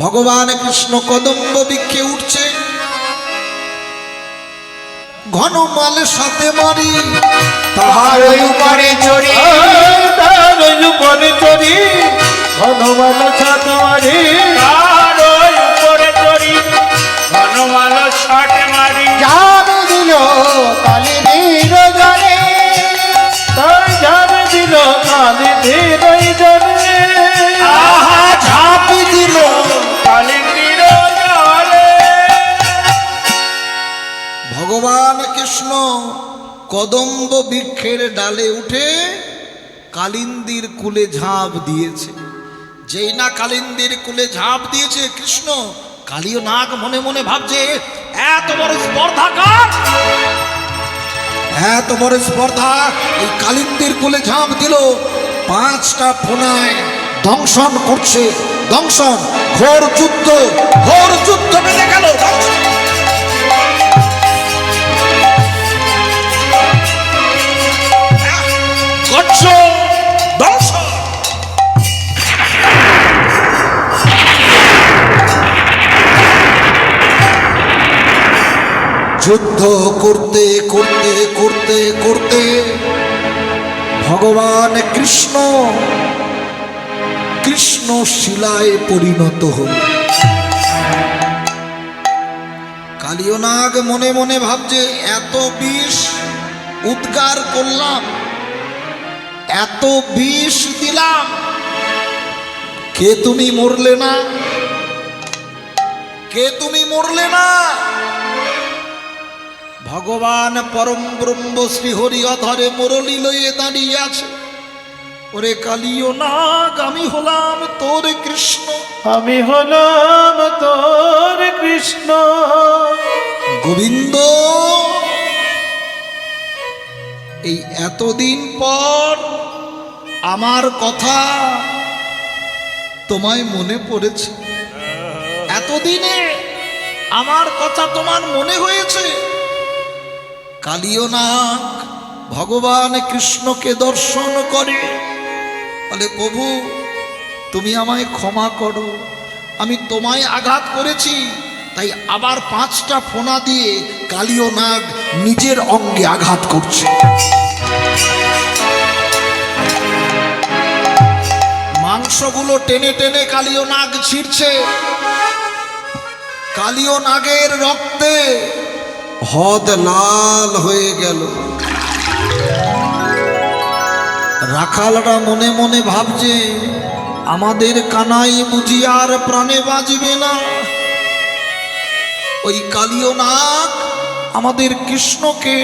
ভগবান কৃষ্ণ কদম্ব বৃক্ষে উঠছে। ঘনমালের সাথে মারি তাহার উপরে চড়ি, তার উপরে চড়ি, হনুমান ছাত মারি, তার উপরে চড়ি, হনুমান ছাট মারি। যাবে দিল কালিন্দির জলে, তাই যাবে দিল কালিন্দির জলে। আহা ঝাঁপি দিল কালিন্দির জলে। ভগবান কৃষ্ণ কদম্ব বৃক্ষের ডালে উঠে কালিন্দির কুলে ঝাঁপ দিয়েছে। যেই না কালিন্দির কুলে ঝাঁপ দিয়েছে কৃষ্ণ, কালীয় নাগ মনে মনে ভাবছে, এত বড় স্পর্ধা কার? এত বড় স্পর্ধা! এই কালিন্দির কুলে ঝাঁপ দিল, 5টা ফোনায় দংশন করছে। দংশন, ঘোর যুদ্ধ বেঁধে গেল। যুদ্ধ করতে করতে করতে করতে ভগবান কৃষ্ণ কৃষ্ণ শিলায় পরিণত হল। কালিয়নাগ মনে মনে ভাবছে এত বিষ উদ্গার করলাম, এত বিষ দিলাম, কে তুমি মরলে না, কে তুমি মরলে না? ভগবান পরম ব্রহ্ম শ্রীহরি অধরে মুরলী লইয়ে দাঁড়িয়ে আছে। ওরে কালিয়নাগ, আমি হলাম তোর কৃষ্ণ, আমি হলাম তোর কৃষ্ণ। গোবিন্দ, এই এতদিন পর আমার কথা তোমায় মনে পড়েছে, এতদিনে আমার কথা তোমার মনে হয়েছে। কালিয়নাগ ভগবান কৃষ্ণকে দর্শন করে, বলে প্রভু তুমি আমায় ক্ষমা করো, আমি তোমায় আঘাত করেছি। তাই আবার 5টা ফোনা দিয়ে কালিয়নাগ নিজের অঙ্গে আঘাত করছে। মাংসগুলো টেনে টেনে কালিয়নাগ ছিঁড়ছে। কালিয়নাগের রক্তে হদ লাল হয়ে গেল। রাখালরা মনে মনে ভাবছে আমাদের কানাই বুঝি আর প্রাণে বাঁচবে না। ওই কালিয়নাগ আমাদের কৃষ্ণকে,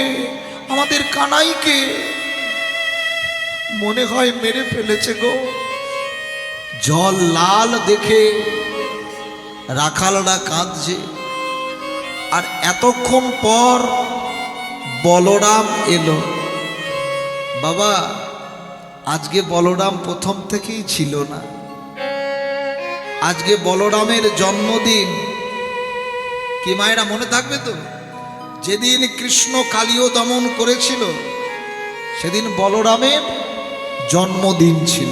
আমাদের কানাইকে মনে হয় মেরে ফেলেছে গো। জল লাল দেখে রাখালরা কাঁদছে। আর এতক্ষণ পর বলরাম এলো। বাবা, আজকে বলরাম প্রথম থেকেই ছিল না, আজকে বলরামের জন্মদিন। কি মায়েরা মনে থাকবে তো, যেদিন কৃষ্ণ কালিয় দমন করেছিল সেদিন বলরামের জন্মদিন ছিল।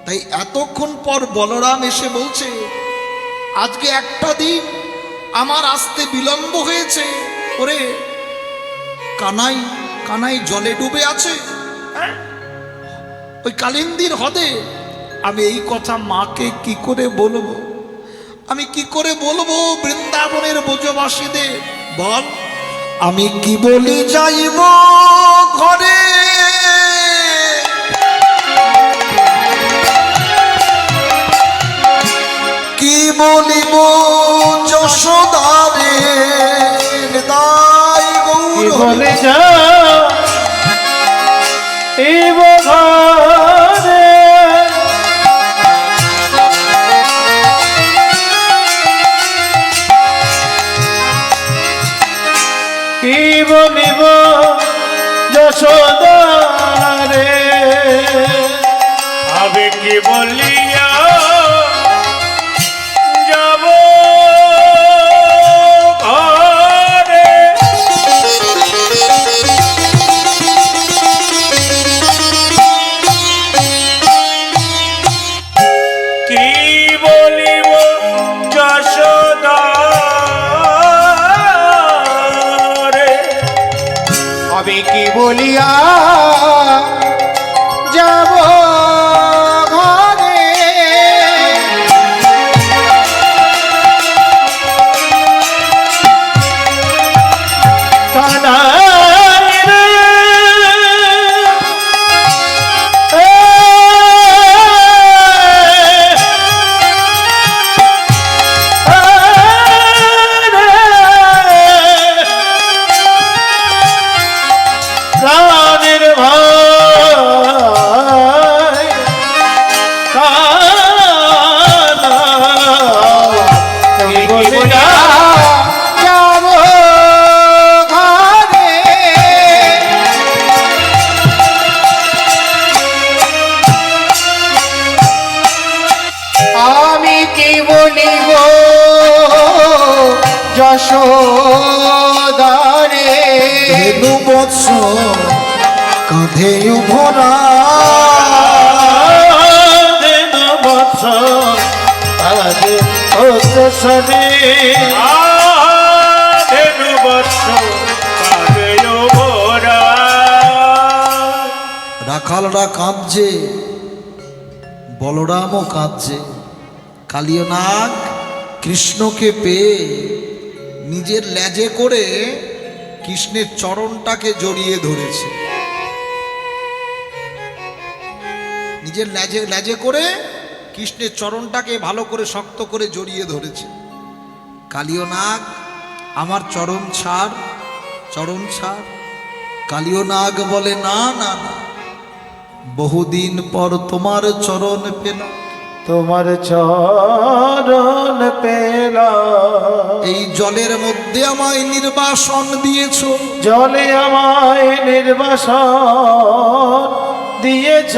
তাই এতক্ষণ পর বলরাম এসে বলছে আজকে একটা দিন আমার আসতে বিলম্ব হয়েছে। ওরে কানাই, কানাই জলে ডুবে আছে ওই কালিন্দির হ্রদে। আমি এই কথা মাকে কি করে বলবো, আমি কি করে বলবো বৃন্দাবনের ব্রজবাসীদের? বল, আমি কি বলি যাইব ঘরে, কি বলিব যশোদারে, দাই গৌর বলে যা এই ঘরে, কি বলিব যশোদারে, আমি কি বলিয়া যাব ঘরে, কি বলিব যশোদারে, আমি কি বলিয়া যাব ঘরে, কানাই রে, প্রাণের ভাই কানাই, বলে যা যাব ঘরে, আমি কি বলিব যশোদারে, ধেনু বৎস কাঁধে ভরা, ধেনু বৎস কাঁধে শনি, ধেনু বৎস কাঁদছে, বলরামও কাঁদছে। কালীয় নাগ কৃষ্ণকে পেয়ে নিজের লেজে করে কৃষ্ণের চরণটাকে জড়িয়ে ধরেছে। নিজের লেজে করে কৃষ্ণের চরণটাকে ভালো করে শক্ত করে জড়িয়ে ধরেছে। কালীয় নাগ আমার চরণ ছাড়, চরণ ছাড়। কালীয় নাগ বলে না না না, বহুদিন পর তোমার চরণ পেলাম। তোমার চরণ পেলাম, এই জলের মধ্যে আমায় নির্বাসন দিয়েছ, জলে আমায় নির্বাসন দিয়েছ।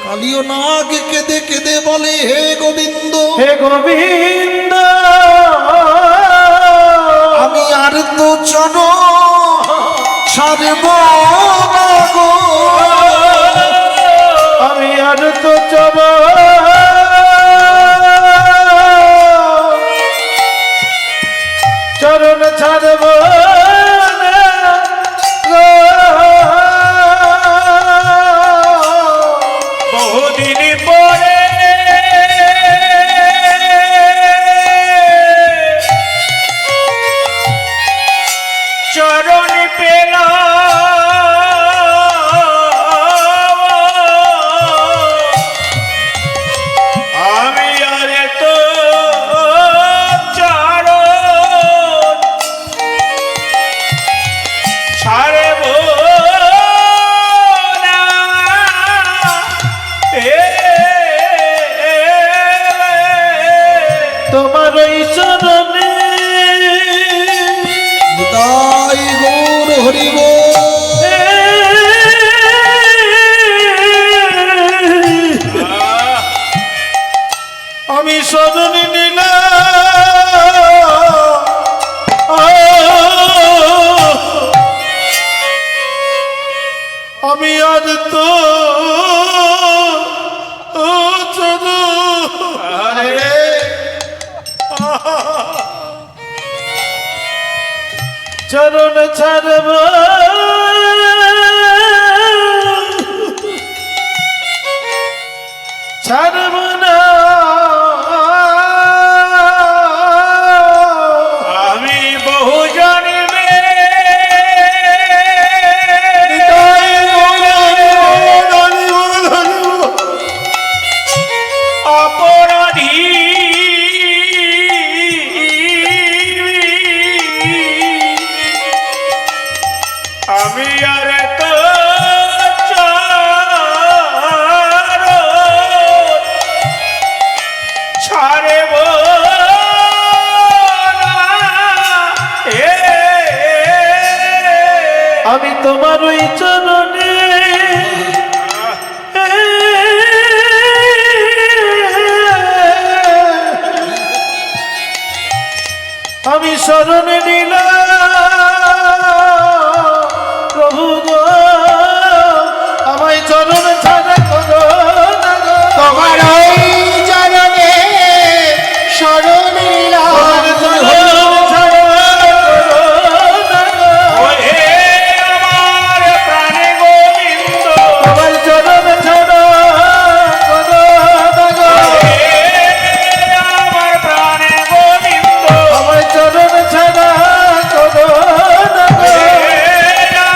কালীয় নাগ কেঁদে কেঁদে বলে হে গোবিন্দ, হে গোবিন্দ, আমি আর তো চরণ ছাড়ব না গো, আমি আর তো চব চরণ ছাড়ব না গো। বহুদিন পরে চরণ পেলাম, আমি আর তো চরণ ছাড়ব না। তোমার ওই চরণে নিতাই গৌর হরি গো। আমি শরণ নিলাম, আমি আজ তো চরণ ছাড়ব ছাড়ব না। আমি বহু জন্মে অপরাধী, আমি আর তো ছাড়ব না। আমি তোমার ওই চরণে আমি শরণ নিলাম, প্রভু গো আমায় চরণ ছাড়া করো না গো। তোমার ওই চরণে শরণ নিলাম। চরণ ছাড়া করো না গো। ওহে আমার প্রাণে গোবিন্দ, তোমার চরণ ছাড়া করো না গো। আমার প্রাণে গোবিন্দ, আমায় চরণ ছাড়া করো না গো।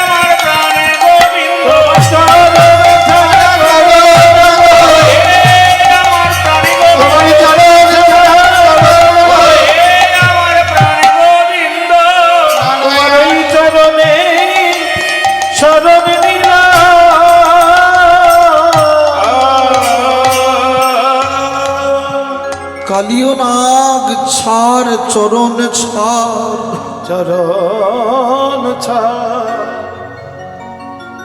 আমার প্রাণে গোবিন্দ, চরণ ছাড়া করো না গো। আমার প্রাণে গোবিন্দ, তোমার চরণ ছাড়া আমার প্রাণে গোবিন্দ। তোমার ওই চরণে শরণ নিলাম। কালীয় নাগ ছাড় চরণ ছাড়, চরণ ছাড়,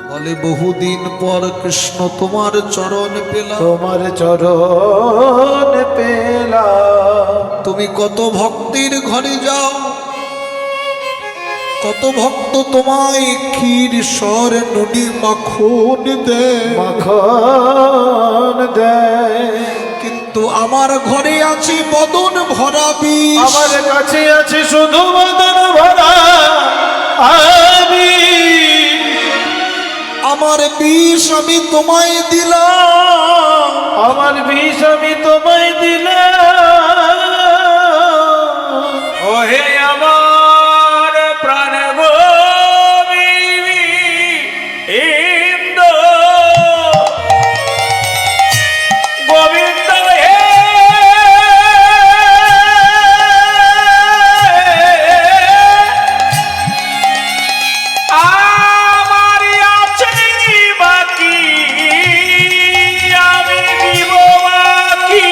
বলে বহুদিন পর কৃষ্ণ তোমার চরণ পেলাম। তোমার চরণ পেলাম। তুমি কত ভক্তির ঘরে যাও, কত ভক্ত তোমায় ক্ষীর সর নদী মাখন দেয়, মাখন দেয়, কিন্তু আমার ঘরে আছি বদন ভরা বিষ। আমার কাছে আছে শুধু মদন ভরা আমি। আমার বিষ আমি তোমায় দিলাম, আমার বিষ আমি তোমায় দিলাম। ওহে আমার প্রাণ গোবিন্দ গোবিন্দ হে আমার আছে বাকি আমি দিব বাকি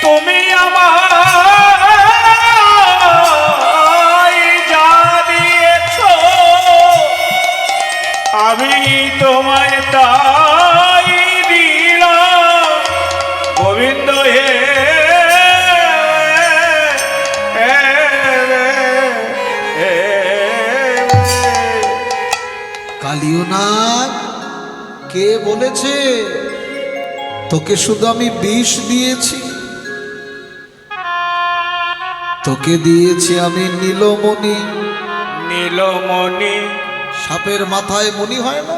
তুমি আমায় যা দিয়েছ আমি তোমায় তাই দিলাম গোবিন্দ হে কালিও নাগ কে বলেছে তোকে শুধু আমি বিষ দিয়েছি? তোকে দিয়েছি আমি নীলমণি। নীলমণি সাপের মাথায় মণি হয় না,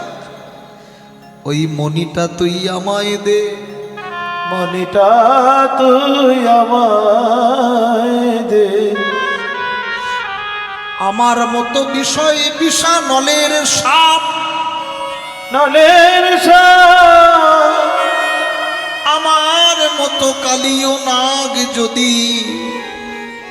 ওই মণিটা তুই আমায় দে। মনিটা তুই আমায় দে। আমার মতো বিষয় বিষা নলের সাপ, নলের সাপ আমার মতো কালিও নাগ যদি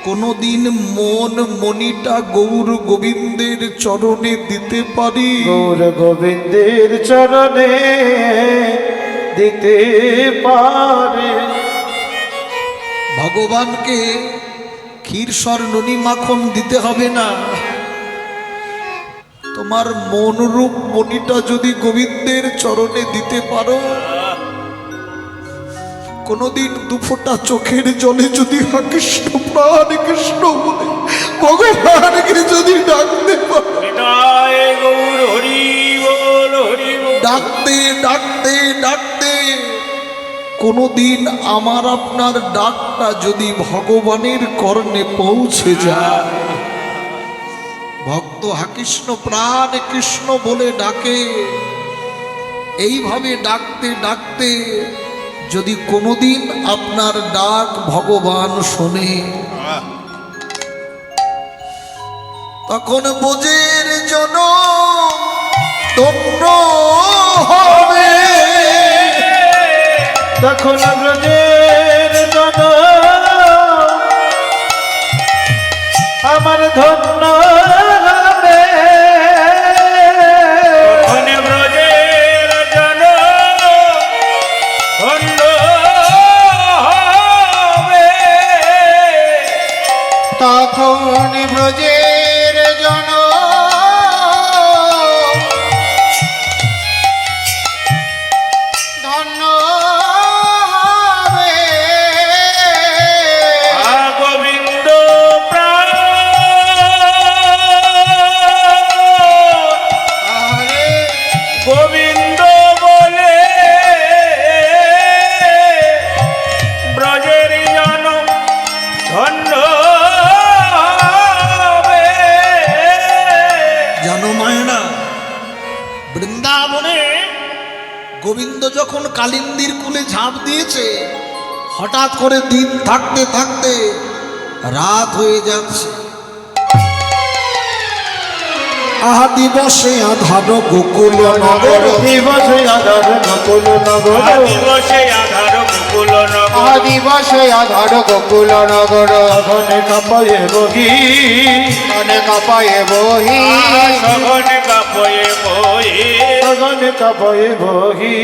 কোনদিন মন মণিটা গৌর গোবিন্দের চরণে দিতে পারি, গৌর গোবিন্দের চরণে দিতে পারে, ভগবানকে ক্ষীরসর ননি মাখন দিতে হবে না। তোমার মনরূপ মণিটা যদি গোবিন্দের চরণে দিতে পারো, কোনদিন দুফোঁটা চোখের জলে যদি হা কৃষ্ণ প্রাণ কৃষ্ণ বলে ভগবানকে যদি ডাকতে পারো, নিতাই গৌর হরি বল হরি বল। ডাকতে ডাকতে ডাকতে কোনদিন আমার আপনার ডাকটা যদি ভগবানের কর্ণে পৌঁছে যায়, ভক্ত হা কৃষ্ণ প্রাণ কৃষ্ণ বলে ডাকে, এইভাবে ডাকতে ডাকতে যদি কোনদিন আপনার ডাক ভগবান শোনে, তখন বোঝের জন ধন্য হবে। তখন ব্রজের জন আমার ধন্য হবে। তখন ব্রজের জন ধন্য হবে। তখন ব্রজের জন ধন্য হবে। গোবিন্দ প্রাণ আরে গোবিন্দ বলে ব্রজের জন ধন্য হবে। জানো মায়েরা, বৃন্দাবনে গোবিন্দ যখন কালিন্দির কুলে ঝাঁপ দিয়েছে, হঠাৎ করে দিন থাকতে থাকতে রাত হয়ে যাচ্ছে। আহা দিবসে আধার গোকুল নগর, দিবসে আধার নকুল নগর, দিবসে আধার গোকুল নগর। আদিবাসে আধার গোকুল নগর। সঘনে কাঁপায়ে বহি, অনেক পায়ে বহি সঘনে কাপয়ে বহি। সঘনে কাঁপায়ে বহি।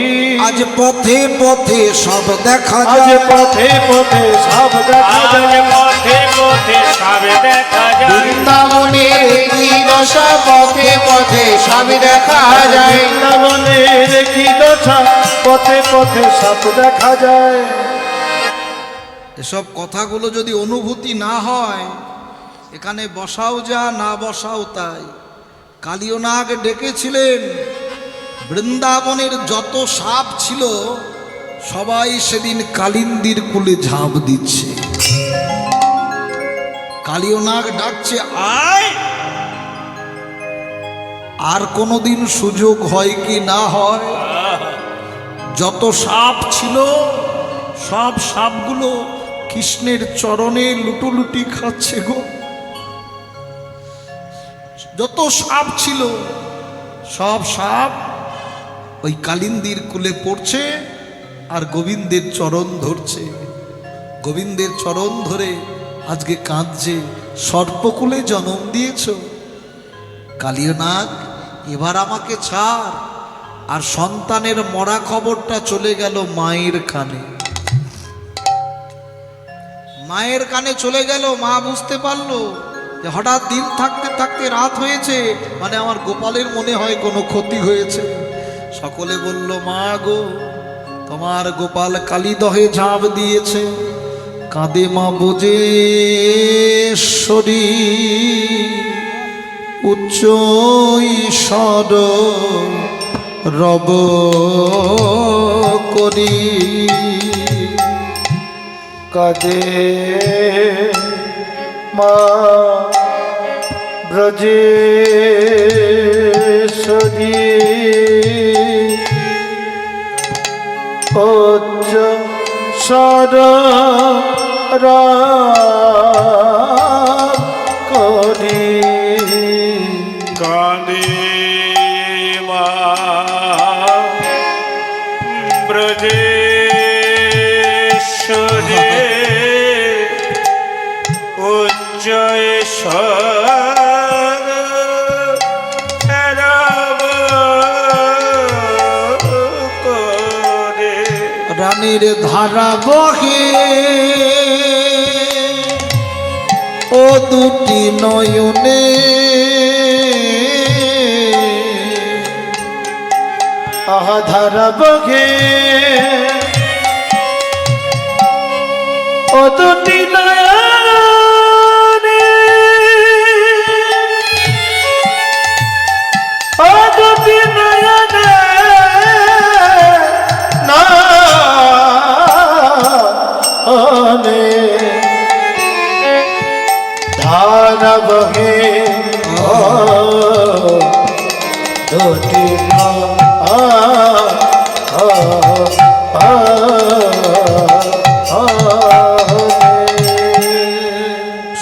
আজ পথে পথে সব দেখা আজ যায়, পথে পথে সব দেখা আজ যায়। পথে পথে সবে দেখা যায়। বৃন্দাবনের কি দশা, পথে পথে সবই দেখা যায়। বৃন্দাবনের কি দশা, পথে পথে সব দেখা যায়। এসব কথাগুলো যদি অনুভূতি না হয়, এখানে বসাও যা না বসাও তাই। কালিও নাগ ডেকেছিলেন, বৃন্দাবনের যত সাপ ছিল সবাই সেদিন কালিন্দির কুলে ঝাঁপ দিচ্ছে। কালিও নাগ ডাকছে, আয়। আর কোনোদিন সুযোগ হয় কি না হয়? যত সাপ ছিল সব সাপগুলো কৃষ্ণের চরণে লুটোলুটি খাচ্ছে গো। যত সাপ ছিল সব সাপ ওই কালিন্দির কুলে পড়ছে আর গোবিন্দের চরণ ধরছে। গোবিন্দের চরণ ধরে আজকে কাঁদছে, সর্পকুলে জন্ম দিয়েছ কালীয় নাগ, এবার আমাকে ছাড়। আর সন্তানের মরা খবরটা চলে গেল মায়ের কানে। মায়ের কানে চলে গেল, মা বুঝতে পারলো যে হঠাৎ দিন থাকতে থাকতে রাত হয়েছে, মানে আমার গোপালের মনে হয় কোনো ক্ষতি হয়েছে। সকলে বলল, মা গো, তোমার গোপাল কালীদহে ঝাঁপ দিয়েছে। কাঁদে মা বোজেশ্বরী উচ্চ ঈশ্বর রব করি। কাঁদে মা ব্রজেশ্বরী উচ্চ সর করি। কাঁদে মা ব্রজেশ্বরী উচ্চৈশ্বর রব করে। রানীর ধারা বহে ও দুটি নয়নে, আহা ধারা বহে ও দুটি নয়নে, ও দুটি নয়নে নয়নে ধারা বহে ও দুটি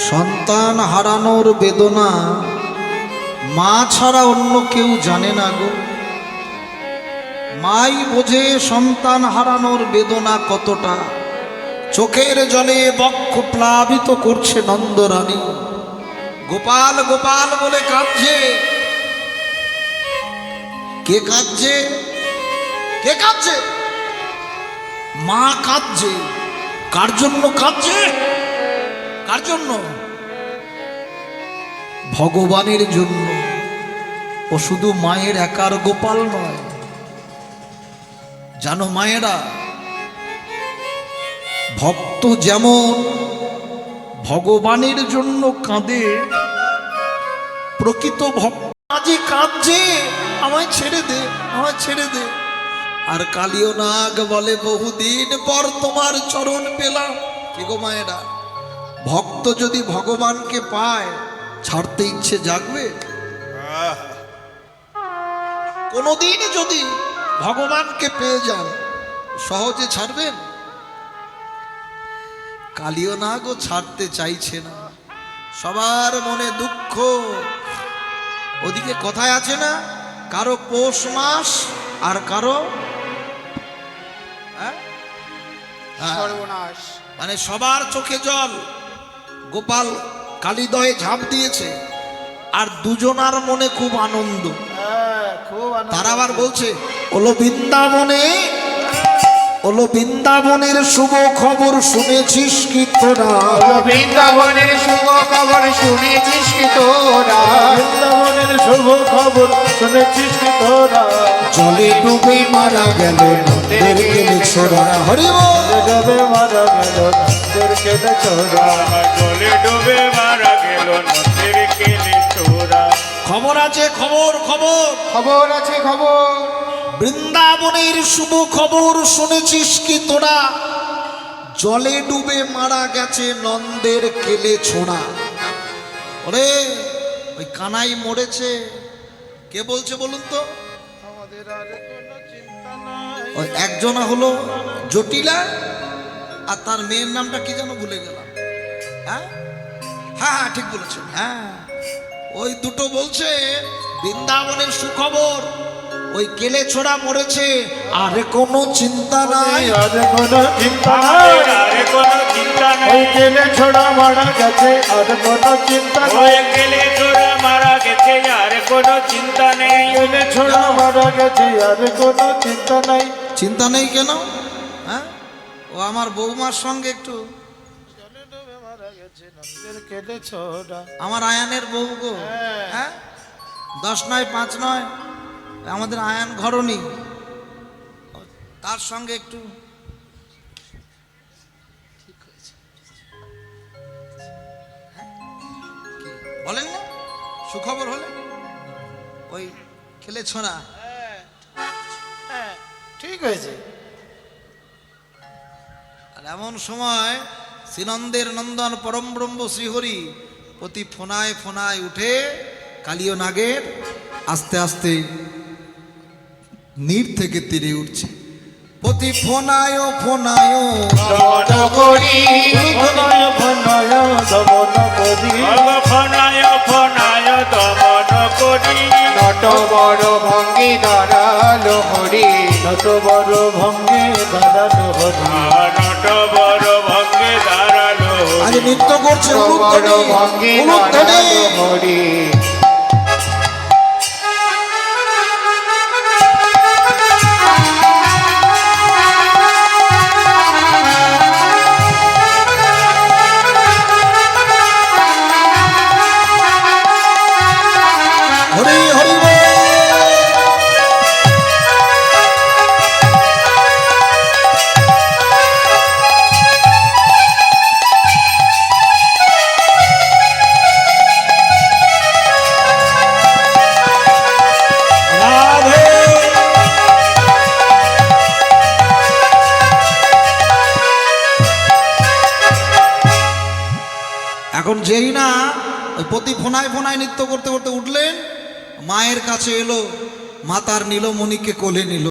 সন্তান হারানোর বেদনা মা ছাড়া অন্য কেউ জানে না গো। মাই বোঝে সন্তান হারানোর বেদনা কতটা। চোখের জলে বক্ষ প্লাবিত করছে নন্দরানী। গোপাল গোপাল বলে কাঁদছে। কে কাঁদছে? কে কাঁদছে? মা কাঁদছে। কার জন্য কাঁদছে? কার জন্য? ভগবানের জন্য। ও শুধু মায়ের একার গোপাল নয়, জানো মায়েরা, ভক্ত যেমন ভগবানের জন্য কাঁদে, প্রকৃত ভক্ত আজই কাঁদছে, আমায় ছেড়ে দে, আমায় ছেড়ে দে। আর কালীয় নাগ বলে, বহুদিন পর তোমার চরণ পেলাম। কি গো মায়েরা, ভক্ত যদি ভগবানকে পায় ছাড়তে ইচ্ছে জাগবে? কোনদিন যদি ভগবানকে পেয়ে যান সহজে ছাড়বেন? কালীয় নাগও ছাড়তে চাইছে না। সবার মনে দুঃখ। ওদিকে কথায় আছে না, কারো পৌষ মাস আর কারো সর্বনাশ। মানে সবার চোখে জল। গোপাল কালীদহে ঝাঁপ দিয়েছে আর দুজনার মনে খুব আনন্দ। খুব আনন্দ। তারা আবার বলছে, ওলো বৃন্দাবনে, ওলো বৃন্দাবনের শুভ খবর শুনেছিস কি তোরা? বৃন্দাবনের শুভ খবর শুনেছিস কি তোরা? বৃন্দাবনের শুভ খবর শুনেছিস কি তোরা? জলে ডুবে মারা গেল নন্দের কেলে ছোড়া। হরি বল। ডুবে মারা গেল নন্দের কেলে ছোড়া। জলে ডুবে মারা গেল নন্দের কেলে ছোড়া। খবর আছে, খবর খবর খবর আছে খবর। বৃন্দাবনের শুভ খবর শুনেছিস কি তোরা? জলে ডুবে মারা গেছে নন্দের কেলে ছোড়া। ওরে, ওই কানাই মরেছে, কে বলছে বলুন তো? আমাদের আর কোনো চিন্তা নাই। ওই একজনা হলো জটিলা, আর তার মেয়ের নামটা কি যেন ভুলে গেলাম। হ্যাঁ হ্যাঁ হ্যাঁ ঠিক বলেছেন। হ্যাঁ ওই দুটো বলছে বৃন্দাবনের সুখবর, ওই কেলে ছোড়া মরেছে, আরে কোনো চিন্তা নাই। আর কোনো চিন্তা আমাদের নাই। আর কোনো চিন্তা ওই নেই। গেলে ছোড়া মারা গেছে, আর কোনো চিন্তা নাই। হয়ে গেলে ছোড়া মারা গেছে, আর কোনো চিন্তা নেই। গেলে ছোড়া মারা গেছে, আর কোনো চিন্তা নাই। চিন্তা নেই কেন? হ্যাঁ ও আমার বৌমার সঙ্গে একটু, জলে ডুবে মারা গেছে নন্দের কেলে ছোড়া। আমার আয়ানের বউ গো। হ্যাঁ। হ্যাঁ 10 নয় 5 নয়, আমাদের আয়ান ঘরণী, তার সঙ্গে একটু ঠিক হয়েছে। হ্যাঁ? কি বলেন না সুখবর হলে ওই খেলে ছোঁড়া। হ্যাঁ ঠিক হয়েছে। আর এমন সময় শ্রীনন্দের নন্দন পরম ব্রহ্ম শ্রীহরি প্রতি ফোনায় ফোনায় উঠে কালীয় নাগের আস্তে আস্তে নীর থেকে তীরে উঠছে। প্রতি ফোনায় ফোনায় দমন করি ফনায় ফনায় দমন করি। ফনায় ফনায় দমন করি। নট বড় ভঙ্গি দাঁড়ালো হরি নত বড় ভঙ্গে দাঁড়ানো হরি। নট বড় ভঙ্গে দাঁড়ালো। আজ নৃত্য করছে নট বড় ভঙ্গি দাঁড়ালো হরি হরি হরি বল। রাধে। এখন যেই না ওই প্রতি ফোনায় ফোনায় নৃত্য করতে করতে উঠলেন, মায়ের কাছে এলো, মাতার নীলমণিকে কোলে নিল।